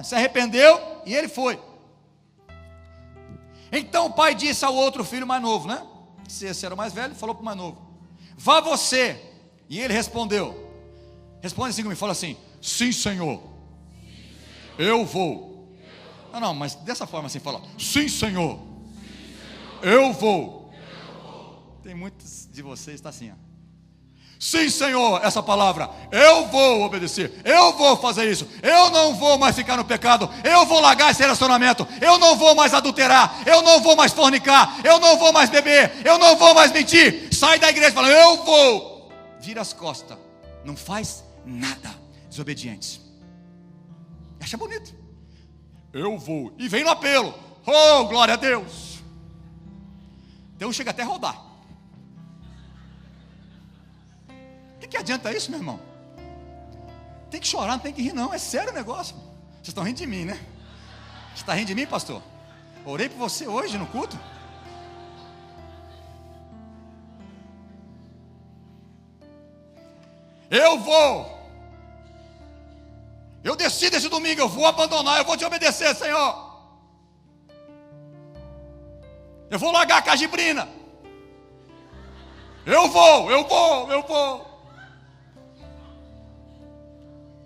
se arrependeu e ele foi. Então o pai disse ao outro filho mais novo, se esse era o mais velho, falou para o mais novo: vá você. E ele respondeu, responde assim comigo, fala assim: sim, Senhor, eu vou. Não, mas dessa forma assim, fala: sim, Senhor, eu vou. Tem muitos de vocês, está assim, ó. Sim, Senhor, essa palavra, eu vou obedecer, eu vou fazer isso, eu não vou mais ficar no pecado, eu vou largar esse relacionamento, eu não vou mais adulterar, eu não vou mais fornicar, eu não vou mais beber, eu não vou mais mentir. Sai da igreja e fala: eu vou. Vira as costas, não faz nada. Desobedientes. Acha bonito. Eu vou. E vem no apelo. Oh, glória a Deus. Deus chega até a rodar. O que adianta isso, meu irmão? Tem que chorar, não tem que rir não. É sério o negócio. Vocês estão rindo de mim, né? Você está rindo de mim, pastor? Orei por você hoje no culto. Eu vou. Eu decido esse domingo, eu vou abandonar, eu vou te obedecer, Senhor. Eu vou largar a cajibrina. Eu vou.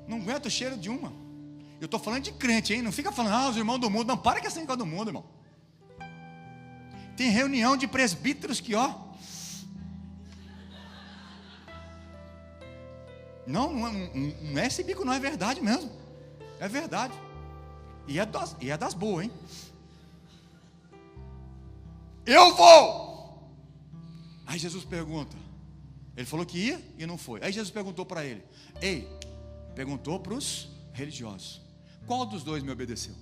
Não aguento o cheiro de uma. Eu estou falando de crente, hein? Não fica falando, os irmãos do mundo. Não, para que é assim do mundo, irmão. Tem reunião de presbíteros que, ó. Não é esse bico, não é verdade mesmo. É verdade. E é das boas, hein? Eu vou. Aí Jesus pergunta. Ele falou que ia e não foi. Aí Jesus perguntou para ele. Perguntou para os religiosos. Qual dos dois me obedeceu?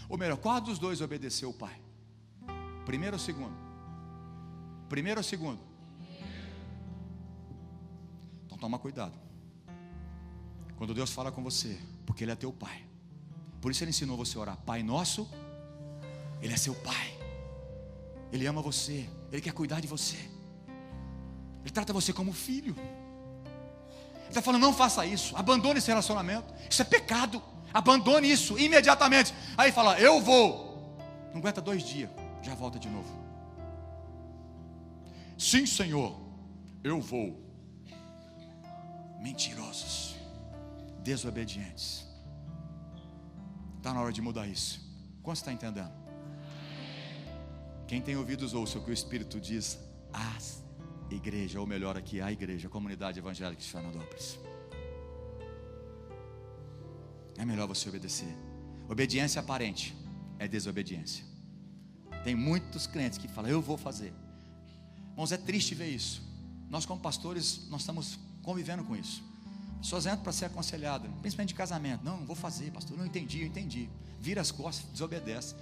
Ou melhor, qual dos dois obedeceu o Pai? Primeiro ou segundo? Primeiro ou segundo? Então toma cuidado. Quando Deus fala com você, porque Ele é teu Pai. Por isso Ele ensinou você a orar. Pai nosso, Ele é seu Pai. Ele ama você, Ele quer cuidar de você. Ele trata você como filho. Ele está falando, não faça isso, abandone esse relacionamento. Isso é pecado, abandone isso imediatamente. Aí fala, eu vou. Não aguenta 2 dias, já volta de novo. Sim, Senhor, eu vou. Mentirosos, desobedientes. Está na hora de mudar isso. Quanto está entendendo? Quem tem ouvidos ouça o que o Espírito diz às igrejas, ou melhor aqui, a igreja, a comunidade evangélica de Fernandópolis. É melhor você obedecer. Obediência aparente é desobediência. Tem muitos crentes que falam, eu vou fazer. Irmãos, é triste ver isso. Nós como pastores, nós estamos convivendo com isso. Pessoas entram para ser aconselhadas, principalmente de casamento. Não vou fazer, pastor, não entendi, eu entendi. Vira as costas, desobedece.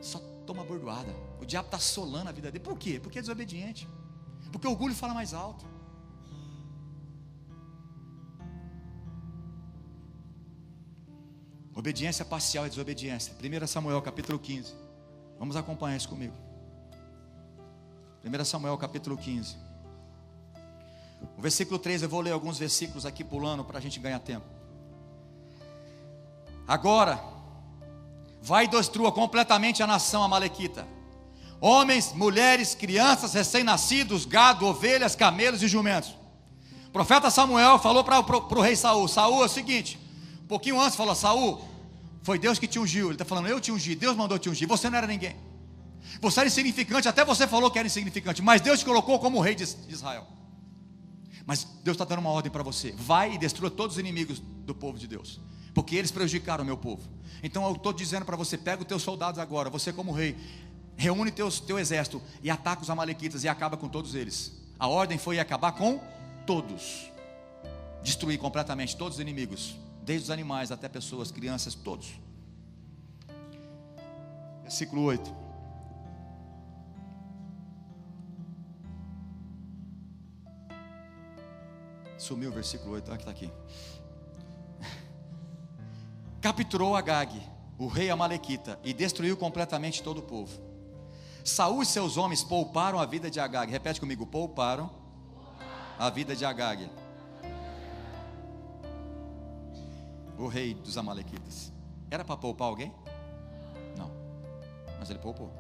Só toma bordoada. O diabo está assolando a vida dele. Por quê? Porque é desobediente. Porque o orgulho fala mais alto. Obediência parcial é desobediência. 1 Samuel capítulo 15. Vamos acompanhar isso comigo. 1 Samuel capítulo 15. O versículo 3, eu vou ler alguns versículos aqui pulando para a gente ganhar tempo. Agora, vai e destrua completamente a nação amalequita. Homens, mulheres, crianças, recém-nascidos, gado, ovelhas, camelos e jumentos. O profeta Samuel falou para o rei Saul. Saul é o seguinte, um pouquinho antes falou, Saul, foi Deus que te ungiu. Ele está falando, eu te ungi, Deus mandou te ungir. Você não era ninguém. Você era insignificante, até você falou que era insignificante, mas Deus te colocou como rei de Israel. Mas Deus está dando uma ordem para você. Vai e destrua todos os inimigos do povo de Deus, porque eles prejudicaram o meu povo. Então eu estou dizendo para você, pega os teus soldados agora, você como rei, reúne teu exército e ataca os amalequitas e acaba com todos eles. A ordem foi acabar com todos. Destruir completamente todos os inimigos, desde os animais até pessoas, crianças, todos. Versículo 8. Sumiu o versículo 8, olha que está aqui. Capturou Agag, o rei amalequita, e destruiu completamente todo o povo. Saul e seus homens pouparam a vida de Agag. Repete comigo, pouparam a vida de Agag, o rei dos amalequitas. Era para poupar alguém? Não, mas ele poupou.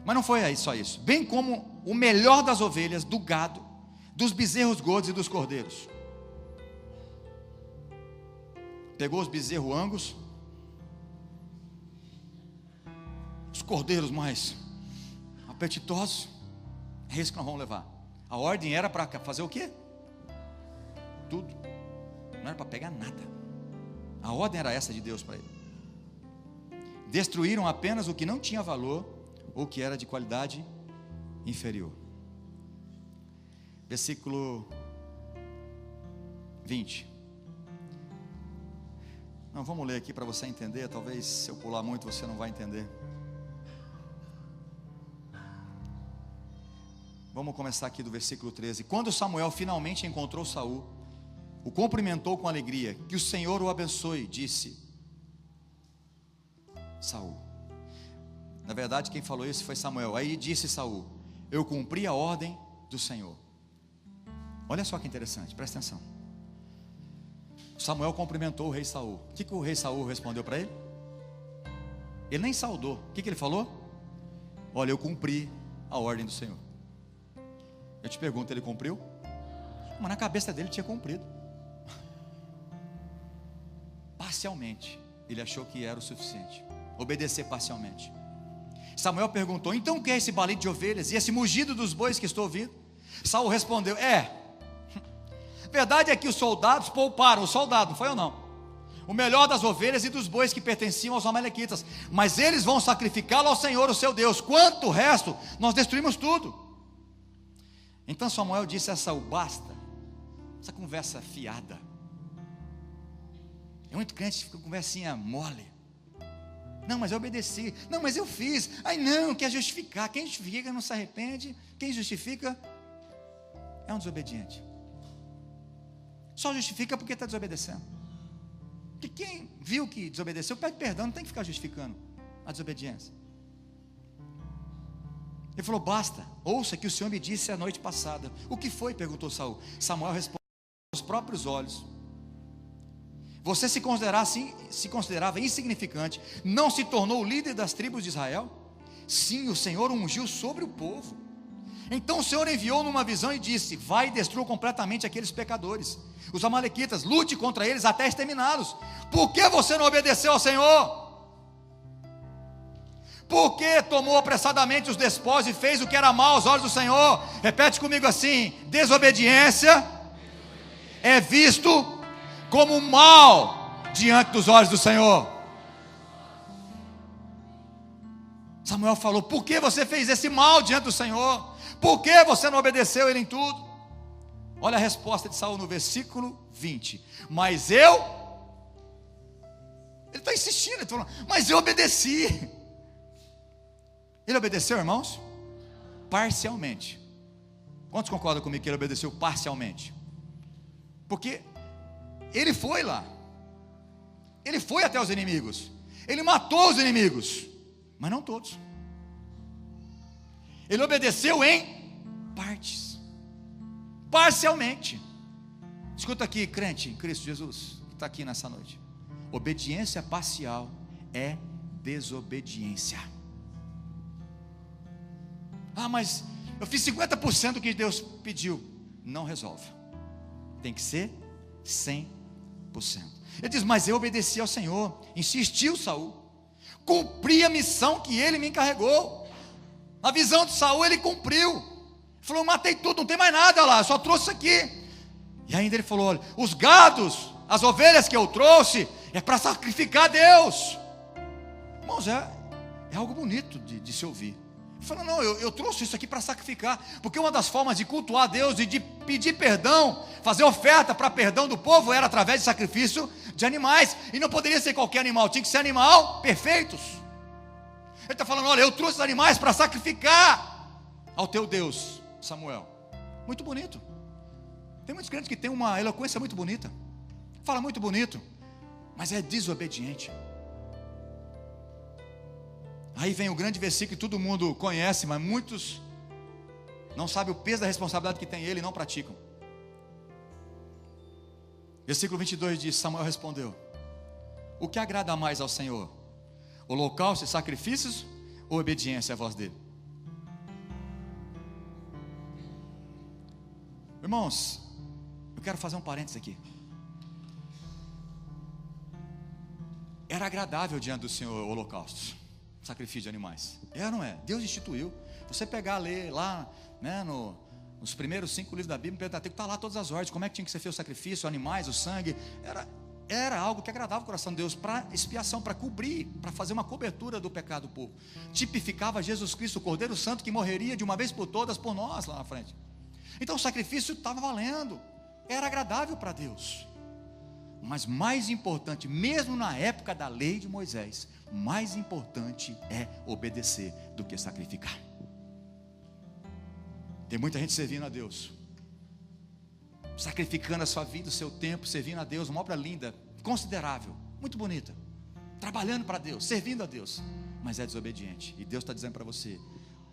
Mas não foi só isso. Bem como o melhor das ovelhas, do gado, dos bezerros gordos e dos cordeiros. Pegou os bezerros angus, os cordeiros mais apetitosos. É isso que nós vamos levar. A ordem era para fazer o quê? Tudo. Não era para pegar nada. A ordem era essa de Deus para ele. Destruíram apenas o que não tinha valor ou que era de qualidade inferior. Versículo 20. Não, vamos ler aqui para você entender. Talvez se eu pular muito você não vai entender. Vamos começar aqui do versículo 13. Quando Samuel finalmente encontrou Saul, o cumprimentou com alegria. Que o Senhor o abençoe, disse Saul. Na verdade quem falou isso foi Samuel. Aí disse Saul, eu cumpri a ordem do Senhor. Olha só que interessante, presta atenção. Samuel cumprimentou o rei Saul. O que o rei Saul respondeu para ele? Ele nem saudou. O que ele falou? Olha, eu cumpri a ordem do Senhor. Eu te pergunto, ele cumpriu? Mas na cabeça dele tinha cumprido. Parcialmente. Ele achou que era o suficiente. Obedecer parcialmente. Samuel perguntou: então o que é esse balido de ovelhas e esse mugido dos bois que estou ouvindo? Saul respondeu: verdade é que os soldados pouparam, o soldado, não foi ou não? O melhor das ovelhas e dos bois que pertenciam aos amalequitas, mas eles vão sacrificá-lo ao Senhor, o seu Deus. Quanto o resto, nós destruímos tudo. Então Samuel disse a Saul: basta essa conversa fiada. É muito crente que fica com conversinha mole. Não, mas eu obedeci. Não, mas eu fiz. Ai não, quer justificar. Quem justifica não se arrepende. Quem justifica é um desobediente. Só justifica porque está desobedecendo. Porque quem viu que desobedeceu pede perdão, não tem que ficar justificando a desobediência. Ele falou: basta, ouça que o Senhor me disse a noite passada. O que foi? Perguntou Saul. Samuel respondeu: aos próprios olhos. Você se considerava insignificante, não se tornou o líder das tribos de Israel? Sim, o Senhor ungiu sobre o povo. Então o Senhor enviou numa visão e disse: vai e destrua completamente aqueles pecadores, os amalequitas, lute contra eles até exterminá-los. Por que você não obedeceu ao Senhor? Por que tomou apressadamente os despojos e fez o que era mal aos olhos do Senhor? Repete comigo assim: desobediência é visto como mal diante dos olhos do Senhor. Samuel falou: por que você fez esse mal diante do Senhor? Por que você não obedeceu Ele em tudo? Olha a resposta de Saul no versículo 20. Mas eu, ele está insistindo, ele está falando: mas eu obedeci. Ele obedeceu, irmãos? Parcialmente. Quantos concordam comigo que ele obedeceu parcialmente? Porque ele foi lá, ele foi até os inimigos, ele matou os inimigos, mas não todos. Ele obedeceu em partes, parcialmente. Escuta aqui, crente em Cristo Jesus, que está aqui nessa noite: obediência parcial é desobediência. Ah, mas eu fiz 50% do que Deus pediu. Não resolve, tem que ser 100%. Ele diz: mas eu obedeci ao Senhor. Insistiu Saul, cumpri a missão que ele me encarregou. Na visão de Saul ele cumpriu. Ele falou: matei tudo, não tem mais nada lá, só trouxe isso aqui. E ainda ele falou: olha, os gados, as ovelhas que eu trouxe é para sacrificar a Deus. Irmãos, é algo bonito de se ouvir. Ele falou: não, eu trouxe isso aqui para sacrificar, porque uma das formas de cultuar a Deus e de pedir perdão, fazer oferta para perdão do povo, era através de sacrifício de animais. E não poderia ser qualquer animal, tinha que ser animal perfeitos. Ele está falando: olha, eu trouxe os animais para sacrificar ao teu Deus, Samuel. Muito bonito. Tem muitos crentes que têm uma eloquência muito bonita, fala muito bonito, mas é desobediente. Aí vem o grande versículo que todo mundo conhece, mas muitos não sabem o peso da responsabilidade que tem ele e não praticam. Versículo 22 diz: Samuel respondeu: o que agrada mais ao Senhor? Holocausto e sacrifícios ou obediência à voz dele? Irmãos, eu quero fazer um parênteses aqui. Era agradável diante do Senhor holocaustos, sacrifício de animais. É ou não é? Deus instituiu. Você pegar, ler lá, né, nos primeiros 5 livros da Bíblia, no Pentateuco, está lá todas as ordens, como é que tinha que ser feito o sacrifício, animais, o sangue. Era algo que agradava o coração de Deus, para expiação, para cobrir, para fazer uma cobertura do pecado do povo. Tipificava Jesus Cristo, o Cordeiro Santo, que morreria de uma vez por todas por nós lá na frente. Então o sacrifício estava valendo, era agradável para Deus. Mas mais importante, mesmo na época da lei de Moisés, mais importante é obedecer do que sacrificar. Tem muita gente servindo a Deus, sacrificando a sua vida, o seu tempo, servindo a Deus, uma obra linda, considerável, muito bonita, trabalhando para Deus, servindo a Deus, mas é desobediente. E Deus está dizendo para você: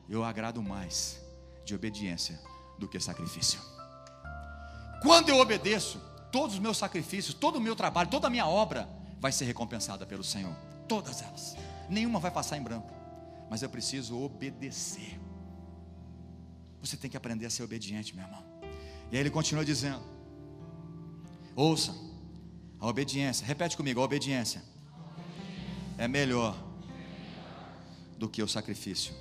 eu agrado mais de obediência do que sacrifício. Quando eu obedeço, todos os meus sacrifícios, todo o meu trabalho, toda a minha obra vai ser recompensada pelo Senhor. Todas elas. Nenhuma vai passar em branco. Mas eu preciso obedecer. Você tem que aprender a ser obediente, meu irmão. E aí ele continua dizendo: ouça, a obediência, repete comigo, a obediência é melhor do que o sacrifício.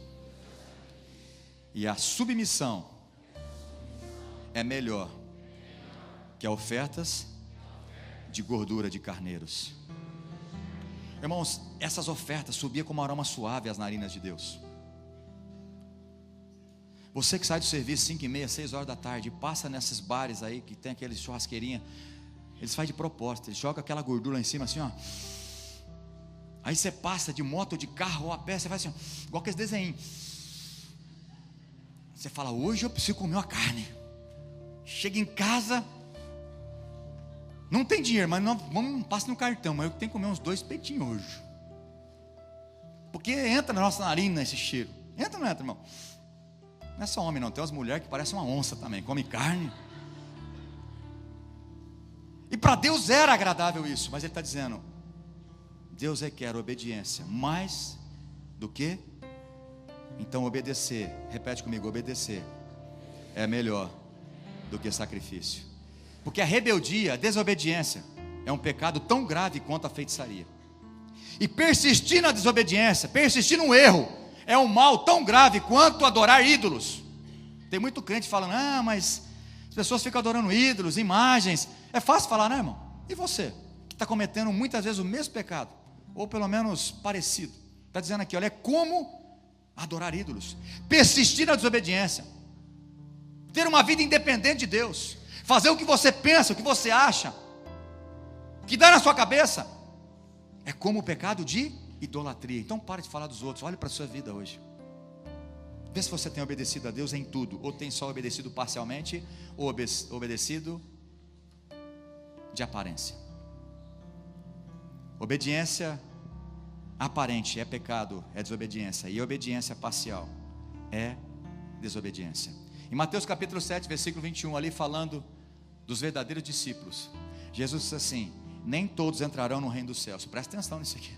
E a submissão é melhor que ofertas de gordura de carneiros. Irmãos, essas ofertas subiam como um aroma suave às narinas de Deus. Você que sai do serviço 5h30, 6 horas da tarde, e passa nesses bares aí que tem aqueles churrasqueirinha, eles fazem de propósito, eles jogam aquela gordura lá em cima assim, ó. Aí você passa de moto ou de carro ou a pé, você faz assim, ó, igual aqueles desenhos. Você fala: hoje eu preciso comer uma carne. Chega em casa, não tem dinheiro, mas não, passa no cartão, mas eu tenho que comer uns 2 peitinhos hoje. Porque entra na nossa narina esse cheiro. Entra ou não entra, irmão? Não é só homem não, tem umas mulheres que parecem uma onça também, come carne. E para Deus era agradável isso, mas Ele está dizendo: Deus requer obediência mais do que? Então obedecer, repete comigo, obedecer é melhor do que sacrifício. Porque a rebeldia, a desobediência é um pecado tão grave quanto a feitiçaria. E persistir na desobediência, persistir no erro, é um mal tão grave quanto adorar ídolos. Tem muito crente falando: ah, mas as pessoas ficam adorando ídolos, imagens. É fácil falar, né, irmão? E você, que está cometendo muitas vezes o mesmo pecado, ou pelo menos parecido, está dizendo aqui: olha, é como adorar ídolos, persistir na desobediência, ter uma vida independente de Deus, fazer o que você pensa, o que você acha, o que dá na sua cabeça, é como o pecado de idolatria. Então pare de falar dos outros, olhe para a sua vida hoje. Vê se você tem obedecido a Deus em tudo, ou tem só obedecido parcialmente, ou obedecido de aparência. Obediência aparente é pecado, é desobediência. E obediência parcial é desobediência. Em Mateus capítulo 7, versículo 21, ali falando dos verdadeiros discípulos, Jesus disse assim: nem todos entrarão no reino dos céus. Presta atenção nisso aqui.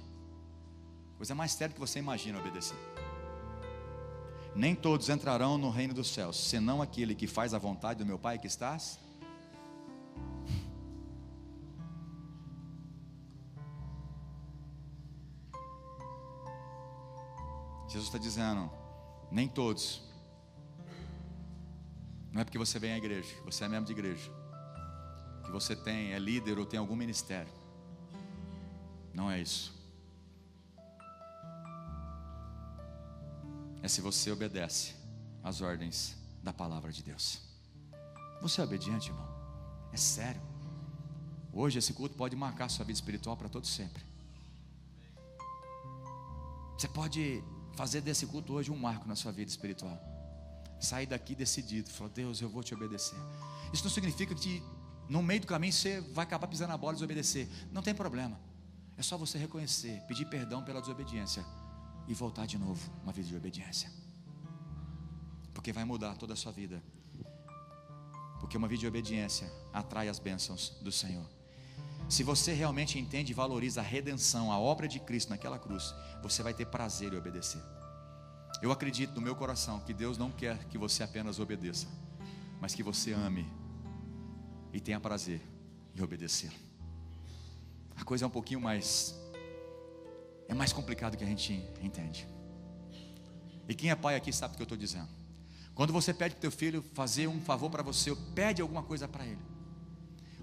Coisa mais séria que você imagina obedecer. Nem todos entrarão no reino dos céus, senão aquele que faz a vontade do meu Pai que estás. Jesus está dizendo: nem todos. Não é porque você vem à igreja, que você é membro de igreja, que você é líder ou tem algum ministério. Não é isso. É se você obedece às ordens da palavra de Deus. Você é obediente, irmão? É sério. Hoje esse culto pode marcar a sua vida espiritual para todo sempre. Você pode fazer desse culto hoje um marco na sua vida espiritual. Sair daqui decidido, falar: Deus, eu vou te obedecer. Isso não significa que no meio do caminho você vai acabar pisando na bola e desobedecer. Não tem problema. É só você reconhecer, pedir perdão pela desobediência e voltar de novo uma vida de obediência. Porque vai mudar toda a sua vida. Porque uma vida de obediência atrai as bênçãos do Senhor. Se você realmente entende e valoriza a redenção, a obra de Cristo naquela cruz, você vai ter prazer em obedecer. Eu acredito no meu coração que Deus não quer que você apenas obedeça, mas que você ame e tenha prazer em obedecer. A coisa é um pouquinho mais, é mais complicado do que a gente entende. E quem é pai aqui sabe o que eu estou dizendo. Quando você pede para o teu filho fazer um favor para você, ou pede alguma coisa para ele: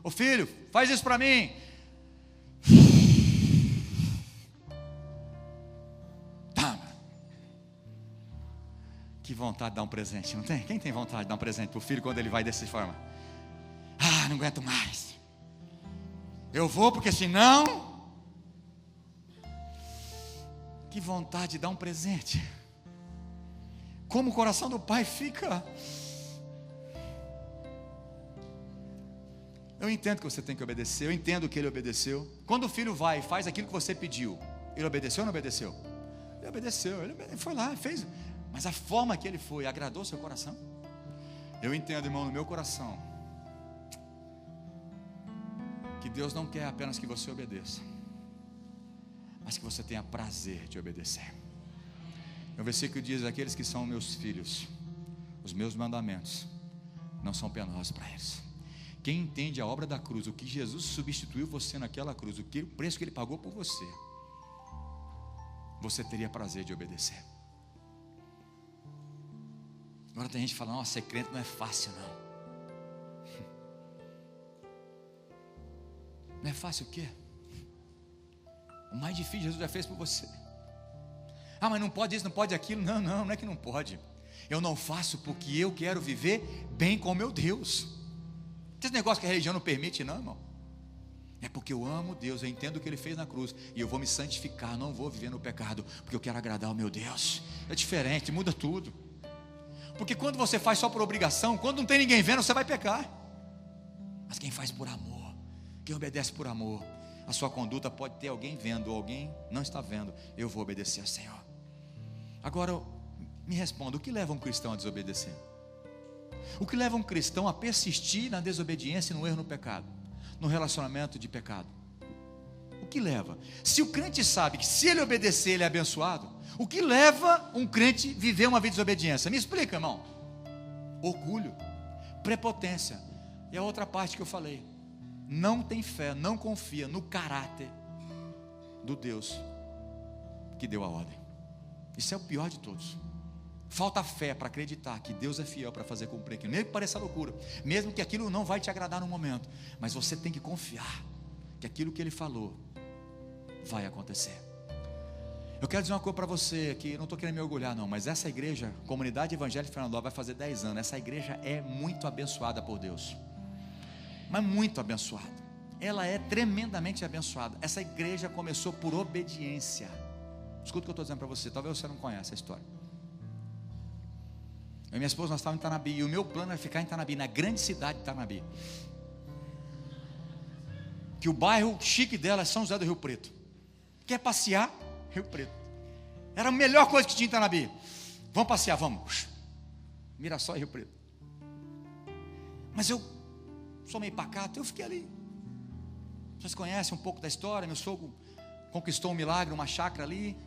ô filho, faz isso para mim. Tá. Que vontade de dar um presente, não tem? Quem tem vontade de dar um presente para o filho quando ele vai dessa forma? Ah, não aguento mais. Eu vou porque senão... Que vontade de dar um presente. Como o coração do pai fica... Eu entendo que você tem que obedecer, eu entendo que ele obedeceu. Quando o filho vai e faz aquilo que você pediu, ele obedeceu ou não obedeceu? Ele obedeceu, ele foi lá, fez. Mas a forma que ele foi, agradou o seu coração? Eu entendo, irmão, no meu coração, que Deus não quer apenas que você obedeça, mas que você tenha prazer de obedecer. O versículo diz: aqueles que são meus filhos, os meus mandamentos não são penosos para eles. Quem entende a obra da cruz, o que Jesus substituiu você naquela cruz, o preço que Ele pagou por você, você teria prazer de obedecer. Agora tem gente que fala: nossa, ser crente não é fácil não. Não é fácil o quê? O mais difícil Jesus já fez por você. Ah, mas não pode isso, não pode aquilo. Não é que não pode. Eu não faço porque eu quero viver bem com meu Deus. Esse negócio que a religião não permite, não, irmão. É porque eu amo Deus, eu entendo o que Ele fez na cruz, e eu vou me santificar, não vou viver no pecado, porque eu quero agradar o meu Deus. É diferente, muda tudo. Porque quando você faz só por obrigação, quando não tem ninguém vendo, você vai pecar. Mas quem faz por amor, quem obedece por amor, a sua conduta pode ter alguém vendo, ou alguém não está vendo. Eu vou obedecer ao Senhor. Agora, me responda: o que leva um cristão a desobedecer? O que leva um cristão a persistir na desobediência, no erro, no pecado, no relacionamento de pecado? O que leva? Se o crente sabe que se ele obedecer ele é abençoado, o que leva um crente a viver uma vida de desobediência? Me explica, irmão. Orgulho, prepotência. E a outra parte que eu falei: não tem fé, não confia no caráter do Deus que deu a ordem. Isso é o pior de todos. Falta fé para acreditar que Deus é fiel para fazer cumprir aquilo, mesmo que pareça loucura, mesmo que aquilo não vai te agradar no momento, mas você tem que confiar que aquilo que Ele falou vai acontecer. Eu quero dizer uma coisa para você, que eu não estou querendo me orgulhar não, mas essa igreja, Comunidade Evangélica Fernando, vai fazer 10 anos, essa igreja é muito abençoada por Deus, mas muito abençoada, ela é tremendamente abençoada. Essa igreja começou por obediência. Escuta o que eu estou dizendo para você, talvez você não conheça a história. Eu e minha esposa, nós estávamos em Tanabi, e o meu plano era ficar em Tanabi, na grande cidade de Tanabi, que o bairro chique dela é São José do Rio Preto. Quer passear? Rio Preto. Era a melhor coisa que tinha em Tanabi. Vamos passear, vamos. Mirassol e Rio Preto. Mas eu sou meio pacato, eu fiquei ali. Vocês conhecem um pouco da história. Meu sogro conquistou um milagre, uma chácara ali.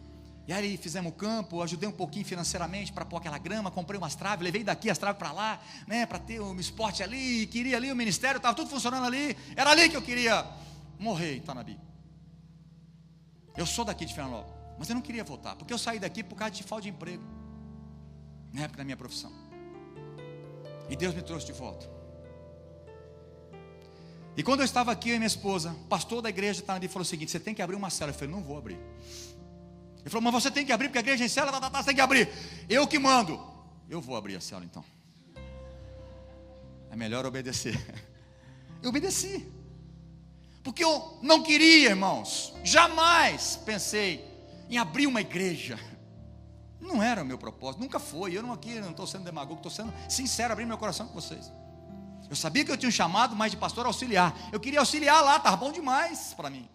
E aí fizemos o campo, ajudei um pouquinho financeiramente para pôr aquela grama, comprei umas traves, levei daqui as traves para lá, né, para ter um esporte ali, queria ali o ministério, estava tudo funcionando ali, era ali que eu queria morrer em Tanabi. Eu sou daqui de Fernando, mas eu não queria voltar, porque eu saí daqui por causa de falta de emprego, na época da minha profissão, e Deus me trouxe de volta. E quando eu estava aqui, eu e minha esposa, o pastor da igreja de Tanabi falou o seguinte: você tem que abrir uma célula. Eu falei: não vou abrir. Ele falou: mas você tem que abrir, porque a igreja é em célula, você tem que abrir. Eu que mando. Eu vou abrir a célula então. É melhor obedecer. Eu obedeci. Porque eu não queria, irmãos, jamais pensei em abrir uma igreja. Não era o meu propósito, nunca foi. Eu não estou sendo demagogo, estou sendo sincero, abrindo meu coração com vocês. Eu sabia que eu tinha um chamado mais de pastor auxiliar. Eu queria auxiliar lá, estava bom demais para mim.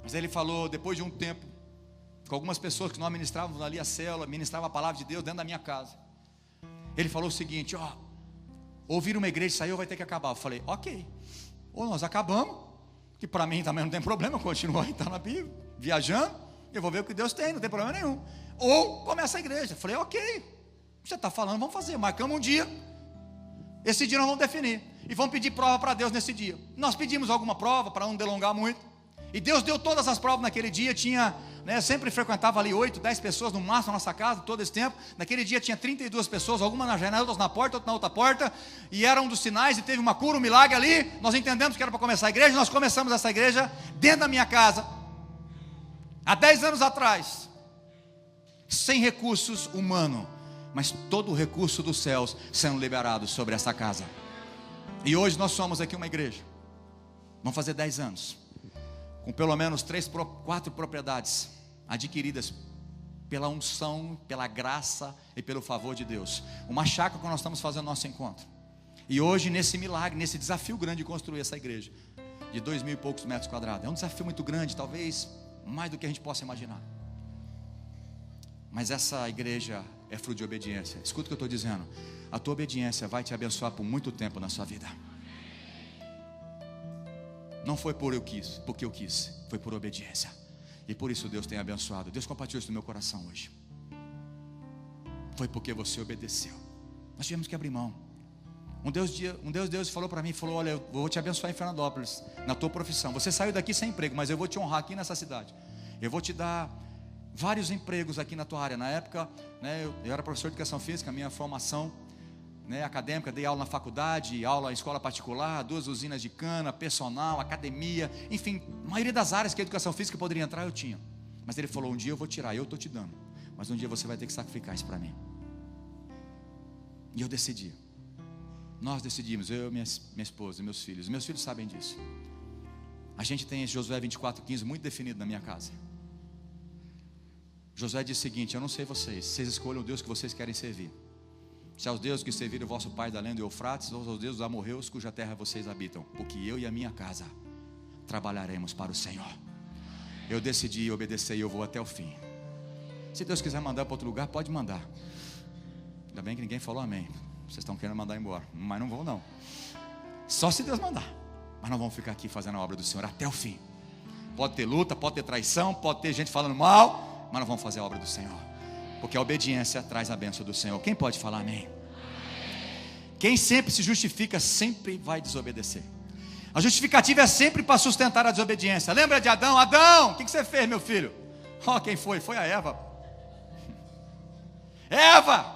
Mas ele falou, depois de um tempo, com algumas pessoas que nós ministrávamos ali a célula, ministrava a palavra de Deus dentro da minha casa. Ele falou o seguinte: ó, ouvir uma igreja saiu, vai ter que acabar. Eu falei: ok, ou nós acabamos, que para mim também não tem problema, eu continuo aí, tá na Bíblia, viajando, eu vou ver o que Deus tem, não tem problema nenhum. Ou começa a igreja. Eu falei: ok, você está falando, vamos fazer, marcamos um dia, esse dia nós vamos definir, e vamos pedir prova para Deus nesse dia. Nós pedimos alguma prova, para não delongar muito, e Deus deu todas as provas naquele dia. Tinha, né, sempre frequentava ali 8, 10 pessoas no máximo na nossa casa, todo esse tempo. Naquele dia tinha 32 pessoas, algumas na janela, outras na porta, outras na outra porta, e era um dos sinais, e teve uma cura, um milagre ali. Nós entendemos que era para começar a igreja. Nós começamos essa igreja dentro da minha casa, há 10 anos atrás, sem recursos humanos, mas todo o recurso dos céus sendo liberado sobre essa casa. E hoje nós somos aqui uma igreja, vamos fazer 10 anos, com pelo menos 3, 4 propriedades adquiridas pela unção, pela graça e pelo favor de Deus. Uma chácara que nós estamos fazendo nosso encontro. E hoje, nesse milagre, nesse desafio grande de construir essa igreja, de 2.000 e poucos metros quadrados, é um desafio muito grande, talvez mais do que a gente possa imaginar. Mas essa igreja é fruto de obediência. Escuta o que eu estou dizendo: a tua obediência vai te abençoar por muito tempo na sua vida. Não foi porque eu quis, foi por obediência. E por isso Deus tem abençoado. Deus compartilhou isso no meu coração hoje. Foi porque você obedeceu. Nós tivemos que abrir mão. Um Deus falou para mim, olha, eu vou te abençoar em Fernandópolis, na tua profissão. Você saiu daqui sem emprego, mas eu vou te honrar aqui nessa cidade. Eu vou te dar vários empregos aqui na tua área. Na época, né, eu era professor de educação física, minha formação, né, acadêmica, dei aula na faculdade, aula em escola particular, 2 usinas de cana, personal, academia, enfim, a maioria das áreas que a educação física poderia entrar, eu tinha. Mas ele falou, um dia eu vou tirar, eu estou te dando, mas um dia você vai ter que sacrificar isso para mim. E eu decidi. Nós decidimos, eu, minha esposa e meus filhos sabem disso. A gente tem esse Josué 24:15 muito definido na minha casa. Josué diz o seguinte: eu não sei vocês escolham o Deus que vocês querem servir. Se aos deuses que serviram o vosso pai da além do Eufrates, ou aos deuses amorreus cuja terra vocês habitam, porque eu e a minha casa trabalharemos para o Senhor. Eu decidi obedecer e eu vou até o fim. Se Deus quiser mandar para outro lugar, pode mandar. Ainda bem que ninguém falou amém. Vocês estão querendo mandar embora, mas não vão não. Só se Deus mandar. Mas não vamos ficar aqui fazendo a obra do Senhor até o fim. Pode ter luta, pode ter traição, pode ter gente falando mal, mas não vamos fazer a obra do Senhor, porque a obediência traz a bênção do Senhor. Quem pode falar amém? Quem sempre se justifica sempre vai desobedecer. A justificativa é sempre para sustentar a desobediência. Lembra de Adão? Adão, o que você fez, meu filho? Quem foi? Foi a Eva. Eva!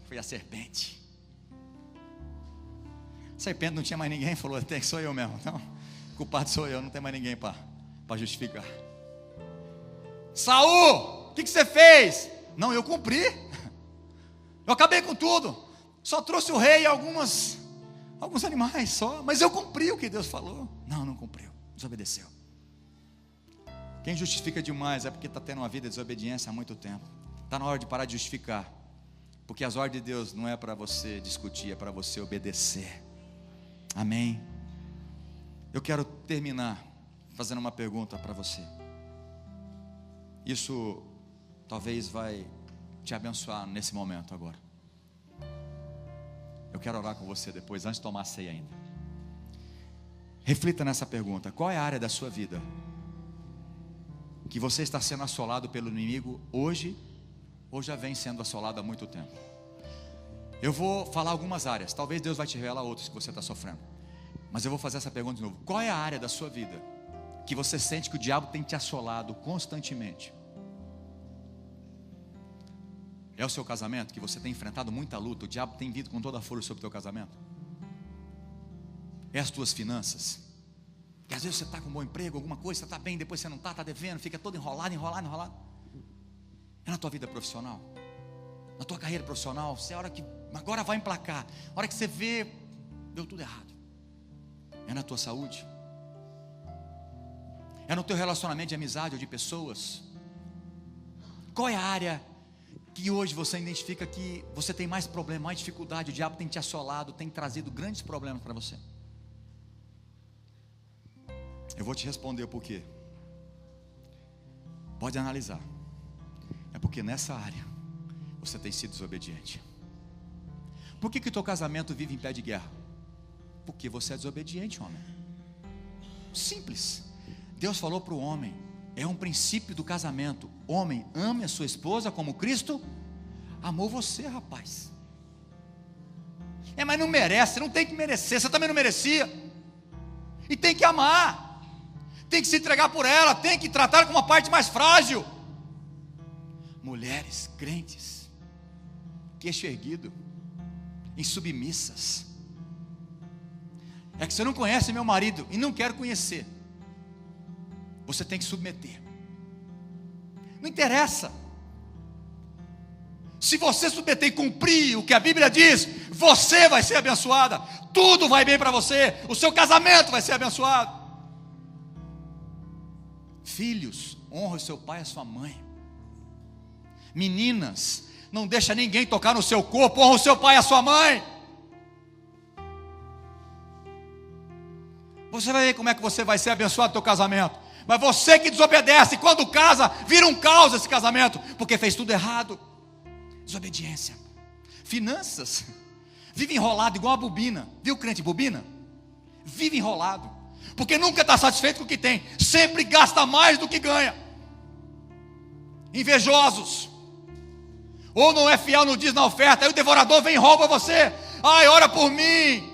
Foi a serpente. A serpente não tinha mais ninguém, falou, até que sou eu mesmo. Não, o culpado sou eu, não tem mais ninguém para justificar. Saul, o que você fez? Não, eu cumpri. Eu acabei com tudo. Só trouxe o rei e alguns animais só. Mas eu cumpri o que Deus falou. Não cumpriu, desobedeceu. Quem justifica demais é porque está tendo uma vida de desobediência há muito tempo. Está na hora de parar de justificar. Porque as ordens de Deus não é para você discutir, é para você obedecer. Amém? Eu quero terminar fazendo uma pergunta para você. Isso talvez vai te abençoar nesse momento agora. Eu quero orar com você depois, antes de tomar a ceia ainda. Reflita nessa pergunta: qual é a área da sua vida que você está sendo assolado pelo inimigo hoje, ou já vem sendo assolado há muito tempo? Eu vou falar algumas áreas, talvez Deus vai te revelar outras que você está sofrendo, mas eu vou fazer essa pergunta de novo. Qual é a área da sua vida que você sente que o diabo tem te assolado constantemente? É o seu casamento, que você tem enfrentado muita luta, o diabo tem vindo com toda a força sobre o teu casamento? É as tuas finanças, que às vezes você está com um bom emprego, alguma coisa, você está bem, depois você não está devendo, fica todo enrolado. É na tua vida profissional, na tua carreira profissional, você é a hora que agora vai emplacar, a hora que você vê, deu tudo errado. É na tua saúde, é no teu relacionamento de amizade ou de pessoas. Qual é a área que hoje você identifica que você tem mais problema, mais dificuldade, o diabo tem te assolado, tem trazido grandes problemas para você? Eu vou te responder o porquê. Pode analisar. É porque nessa área você tem sido desobediente. Por que o teu casamento vive em pé de guerra? Porque você é desobediente, homem. Simples. Deus falou para o homem, é um princípio do casamento: homem, ame a sua esposa como Cristo amou você, rapaz. Mas não merece, não tem que merecer, você também não merecia. E tem que amar, tem que se entregar por ela, tem que tratar como uma parte mais frágil. Mulheres crentes, queixo erguido, insubmissas. É que você não conhece meu marido e não quer conhecer. Você tem que submeter. Não interessa. Se você submeter e cumprir o que a Bíblia diz, você vai ser abençoada. Tudo vai bem para você. O seu casamento vai ser abençoado. Filhos, honra o seu pai e a sua mãe. Meninas, não deixa ninguém tocar no seu corpo, honra o seu pai e a sua mãe. Você vai ver como é que você vai ser abençoado no teu casamento. Mas você que desobedece, quando casa, vira um caos esse casamento, porque fez tudo errado. Desobediência. Finanças, vive enrolado igual a bobina. Viu crente bobina? Vive enrolado, porque nunca está satisfeito com o que tem, sempre gasta mais do que ganha. Invejosos, ou não é fiel no dízimo, na oferta, aí o devorador vem e rouba você. Ai, ora por mim,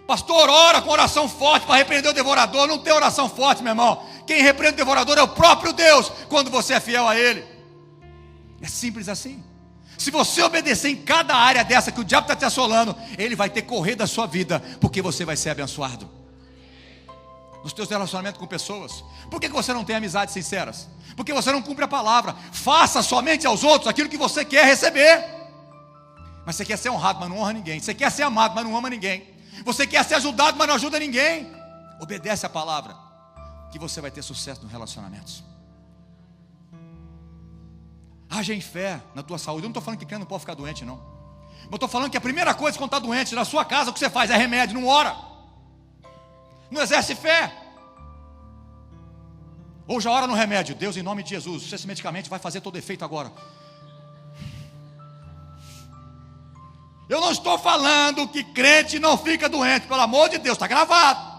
pastor, ora com oração forte para repreender o devorador. Não tem oração forte, meu irmão. Quem repreende o devorador é o próprio Deus, quando você é fiel a Ele. É simples assim. Se você obedecer em cada área dessa que o diabo está te assolando, ele vai ter que correr da sua vida, porque você vai ser abençoado. Nos teus relacionamentos com pessoas. Por que você não tem amizades sinceras? Porque você não cumpre a palavra. Faça somente aos outros aquilo que você quer receber. Mas você quer ser honrado, mas não honra ninguém. Você quer ser amado, mas não ama ninguém. Você quer ser ajudado, mas não ajuda ninguém. Obedece a palavra, que você vai ter sucesso nos relacionamentos. Haja em fé na tua saúde. Eu não estou falando que crente não pode ficar doente, não. Eu estou falando que a primeira coisa quando está doente na sua casa, o que você faz é remédio, não ora, não exerce fé. Ou já ora no remédio. Deus, em nome de Jesus, esse medicamento vai fazer todo efeito agora. Eu não estou falando que crente não fica doente, pelo amor de Deus, está gravado.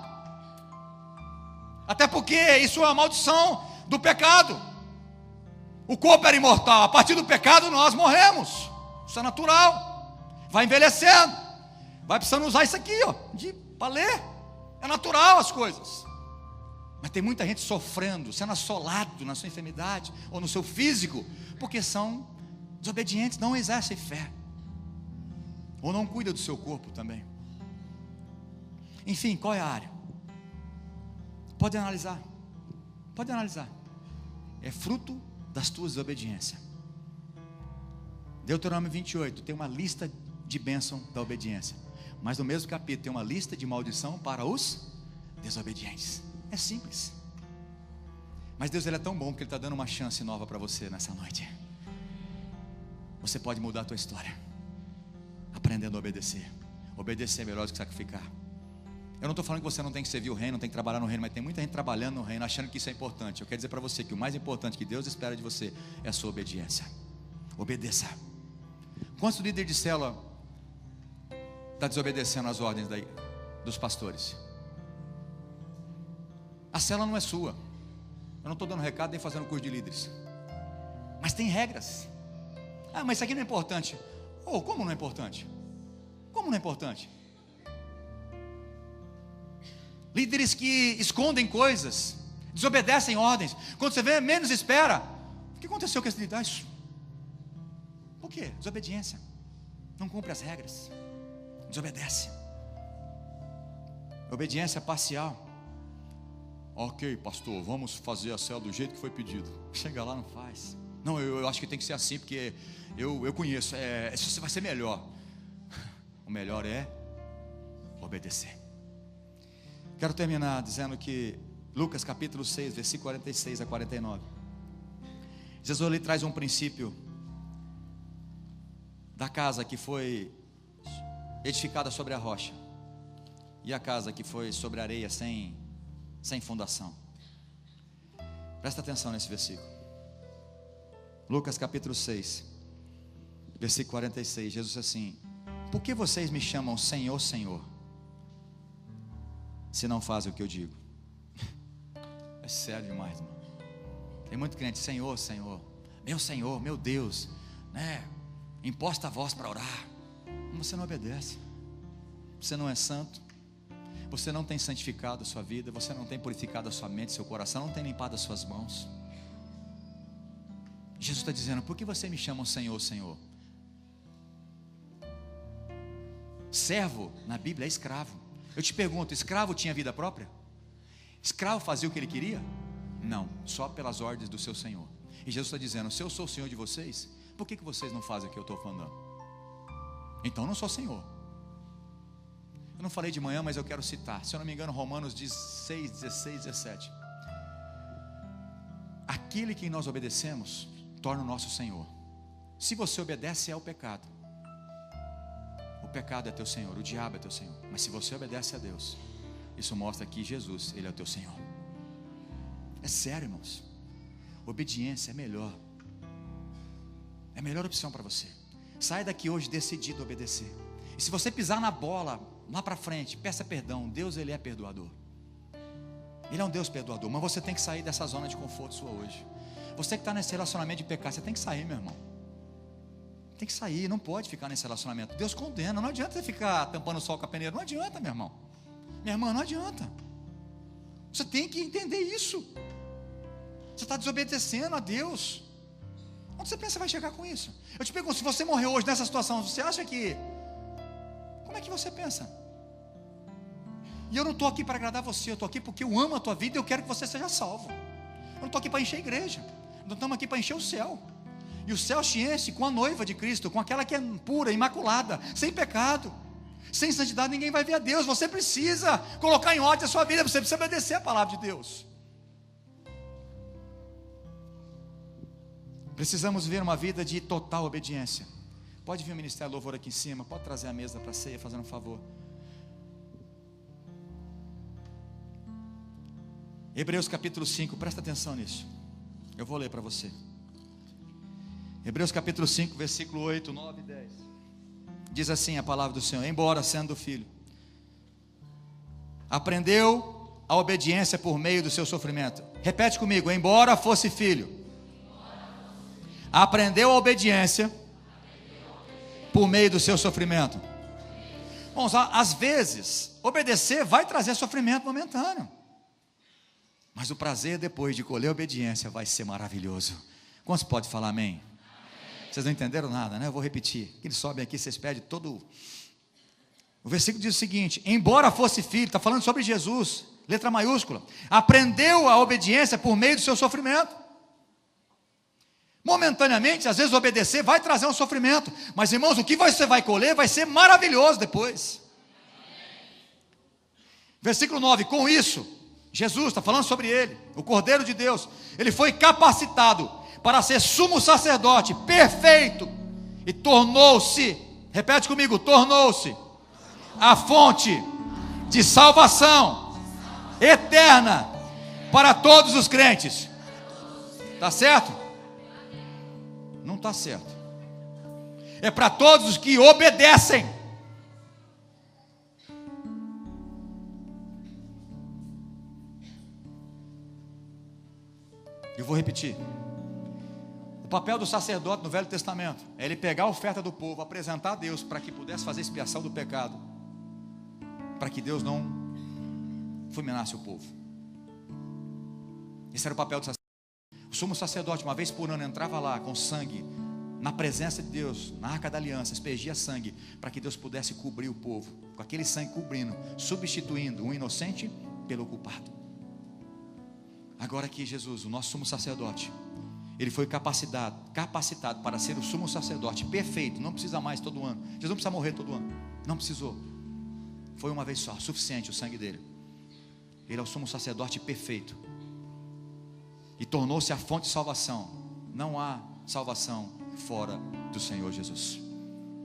Até porque isso é uma maldição do pecado. O corpo era imortal, a partir do pecado nós morremos. Isso é natural. Vai envelhecendo, vai precisando usar isso aqui, ó, para ler. É natural as coisas. Mas tem muita gente sofrendo, sendo assolado na sua enfermidade ou no seu físico, porque são desobedientes, não exercem fé, ou não cuidam do seu corpo também. Enfim, qual é a área? Pode analisar. Pode analisar. É fruto das tuas desobediências. Deuteronômio 28 tem uma lista de bênção da obediência, mas no mesmo capítulo tem uma lista de maldição para os desobedientes. É simples. Mas Deus, Ele é tão bom que Ele está dando uma chance nova para você nessa noite. Você pode mudar a tua história aprendendo a obedecer. Obedecer é melhor do que sacrificar. Eu não estou falando que você não tem que servir o reino, não tem que trabalhar no reino, mas tem muita gente trabalhando no reino, achando que isso é importante. Eu quero dizer para você que o mais importante que Deus espera de você é a sua obediência. Obedeça. Quantos líderes de célula está desobedecendo as ordens dos pastores? A célula não é sua. Eu não estou dando recado nem fazendo curso de líderes, mas tem regras. Ah, mas isso aqui não é importante. Oh, como não é importante? Como não é importante? Líderes que escondem coisas, desobedecem ordens. Quando você vê, menos espera. O que aconteceu com esse líder? Por quê? Desobediência. Não cumpre as regras. Desobedece. Obediência parcial. Ok, pastor, vamos fazer a célula do jeito que foi pedido. Chega lá, não faz. Não, eu acho que tem que ser assim, porque eu conheço. Isso vai ser melhor. O melhor é obedecer. Quero terminar dizendo que Lucas capítulo 6, versículo 46 a 49. Jesus lhe traz um princípio da casa que foi edificada sobre a rocha e a casa que foi sobre a areia sem fundação. Presta atenção nesse versículo. Lucas capítulo 6, versículo 46. Jesus disse assim: por que vocês me chamam Senhor, Senhor, se não fazem o que eu digo? É sério demais, irmão. Tem muito crente: Senhor, Senhor, meu Deus, né? Imposta a voz para orar. Você não obedece. Você não é santo. Você não tem santificado a sua vida. Você não tem purificado a sua mente, seu coração. Não tem limpado as suas mãos. Jesus está dizendo: por que você me chama Senhor, Senhor? Servo na Bíblia é escravo. Eu te pergunto: escravo tinha vida própria? Escravo fazia o que ele queria? Não, só pelas ordens do seu Senhor. E Jesus está dizendo: se eu sou o Senhor de vocês, por que vocês não fazem o que eu estou falando? Então eu não sou Senhor. Eu não falei de manhã, mas eu quero citar, se eu não me engano, Romanos 16, 16, 17. Aquele que nós obedecemos torna o nosso Senhor. Se você obedece, é o pecado. O pecado é teu Senhor, o diabo é teu Senhor. Mas se você obedece a Deus, isso mostra que Jesus, Ele é o teu Senhor. É sério, irmãos. Obediência é melhor. É a melhor opção para você. Sai daqui hoje decidido a obedecer. E se você pisar na bola vá para frente, peça perdão. Deus, Ele é perdoador. Ele é um Deus perdoador, mas você tem que sair dessa zona de conforto sua hoje. Você que está nesse relacionamento de pecado, você tem que sair, meu irmão. Tem que sair, não pode ficar nesse relacionamento. Deus condena, não adianta você ficar tampando o sol com a peneira. Não adianta, meu irmão. Minha irmã, não adianta. Você tem que entender isso. Você está desobedecendo a Deus. Onde você pensa que vai chegar com isso? Eu te pergunto, se você morrer hoje nessa situação, você acha que... Como é que você pensa? E eu não estou aqui para agradar você, eu estou aqui porque eu amo a tua vida e eu quero que você seja salvo. Eu não estou aqui para encher a igreja. Nós estamos aqui para encher o céu. E o céu se enche com a noiva de Cristo, com aquela que é pura, imaculada, sem pecado. Sem santidade ninguém vai ver a Deus. Você precisa colocar em ordem a sua vida. Você precisa obedecer a palavra de Deus. Precisamos viver uma vida de total obediência. Pode vir o Ministério Louvor aqui em cima. Pode trazer a mesa para a ceia, fazendo um favor. Hebreus capítulo 5, presta atenção nisso. Eu vou ler para você. Hebreus capítulo 5, versículo 8, 9 e 10. Diz assim a palavra do Senhor: embora sendo filho, aprendeu a obediência por meio do seu sofrimento. Repete comigo: embora fosse filho, aprendeu a obediência por meio do seu sofrimento. Bom, às vezes, obedecer vai trazer sofrimento momentâneo, mas o prazer depois de colher a obediência vai ser maravilhoso. Quantos podem falar amém? Vocês não entenderam nada, né? Eu vou repetir. Eles sobem aqui, vocês pedem todo... O versículo diz o seguinte: embora fosse filho, está falando sobre Jesus, letra maiúscula, aprendeu a obediência por meio do seu sofrimento. Momentaneamente, às vezes obedecer vai trazer um sofrimento, mas irmãos, o que você vai colher vai ser maravilhoso depois. Versículo 9, com isso, Jesus, está falando sobre ele, o Cordeiro de Deus, ele foi capacitado para ser sumo sacerdote perfeito, e tornou-se, repete comigo, tornou-se a fonte de salvação eterna para todos os crentes. Está certo? Não está certo. É para todos os que obedecem. Eu vou repetir. O papel do sacerdote no Velho Testamento é ele pegar a oferta do povo, apresentar a Deus para que pudesse fazer expiação do pecado, para que Deus não fulminasse o povo. Esse era o papel do sacerdote. O sumo sacerdote, uma vez por ano, entrava lá com sangue, na presença de Deus, na arca da aliança, aspergia sangue, para que Deus pudesse cobrir o povo, com aquele sangue cobrindo, substituindo o inocente pelo culpado. Agora aqui Jesus, o nosso sumo sacerdote, ele foi capacitado para ser o sumo sacerdote perfeito. Não precisa mais todo ano. Jesus não precisa morrer todo ano. Não precisou. Foi uma vez só, suficiente o sangue dele. Ele é o sumo sacerdote perfeito. E tornou-se a fonte de salvação. Não há salvação fora do Senhor Jesus.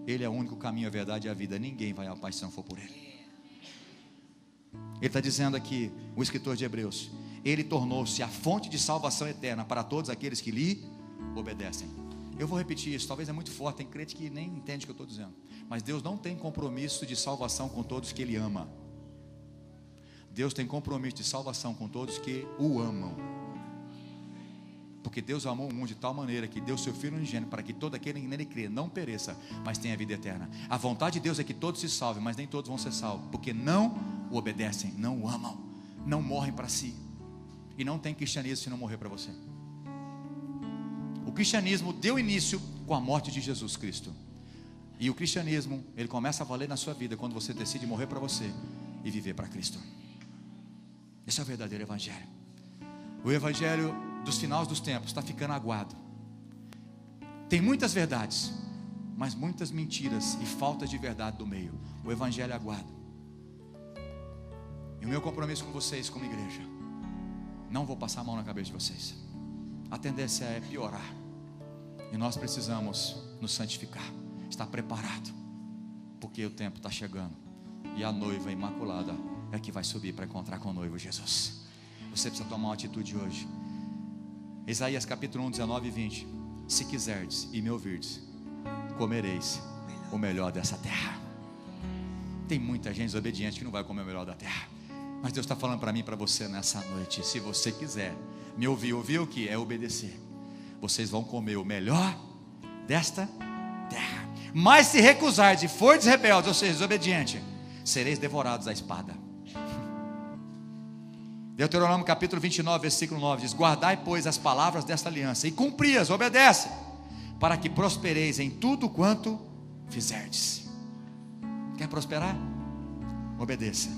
Ele é o único caminho, a verdade e a vida. Ninguém vai ao Pai se não for por Ele. Ele está dizendo aqui, o escritor de Hebreus, ele tornou-se a fonte de salvação eterna para todos aqueles que lhe obedecem. Eu vou repetir isso, talvez é muito forte, tem crente que nem entende o que eu estou dizendo. Mas Deus não tem compromisso de salvação com todos que Ele ama. Deus tem compromisso de salvação com todos que o amam. Porque Deus amou o mundo de tal maneira que deu seu Filho unigênito para que todo aquele que nele crê não pereça, mas tenha vida eterna. A vontade de Deus é que todos se salvem, mas nem todos vão ser salvos, porque não o obedecem, não o amam, não morrem para si. E não tem cristianismo se não morrer para você. O cristianismo deu início com a morte de Jesus Cristo. E o cristianismo, ele começa a valer na sua vida quando você decide morrer para você e viver para Cristo. Esse é o verdadeiro evangelho. O evangelho dos finais dos tempos está ficando aguado. Tem muitas verdades, mas muitas mentiras e faltas de verdade do meio. O evangelho aguarda. E o meu compromisso com vocês, como igreja, não vou passar a mão na cabeça de vocês. A tendência é piorar. E nós precisamos nos santificar, estar preparado, porque o tempo está chegando. E a noiva imaculada é que vai subir para encontrar com o noivo Jesus. Você precisa tomar uma atitude hoje. Isaías capítulo 1, 19 e 20. Se quiserdes e me ouvirdes, comereis o melhor dessa terra. Tem muita gente desobediente que não vai comer o melhor da terra. Mas Deus está falando para mim e para você nessa noite: se você quiser me ouvir o que é obedecer, vocês vão comer o melhor desta terra. Mas se recusardes e fordes rebeldes, ou seja, desobediente, sereis devorados à espada. Deuteronômio capítulo 29, versículo 9 diz: guardai, pois, as palavras desta aliança e cumpri-as, obedece, para que prospereis em tudo quanto fizerdes. Quer prosperar? Obedeça.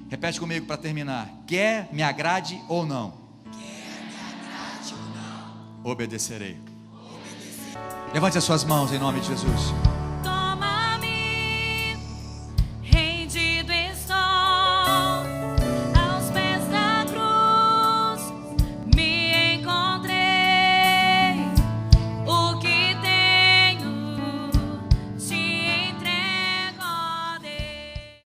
Repete comigo para terminar: quer me agrade ou não? Quer me agrade ou não? Obedecerei. Levante as suas mãos em nome de Jesus.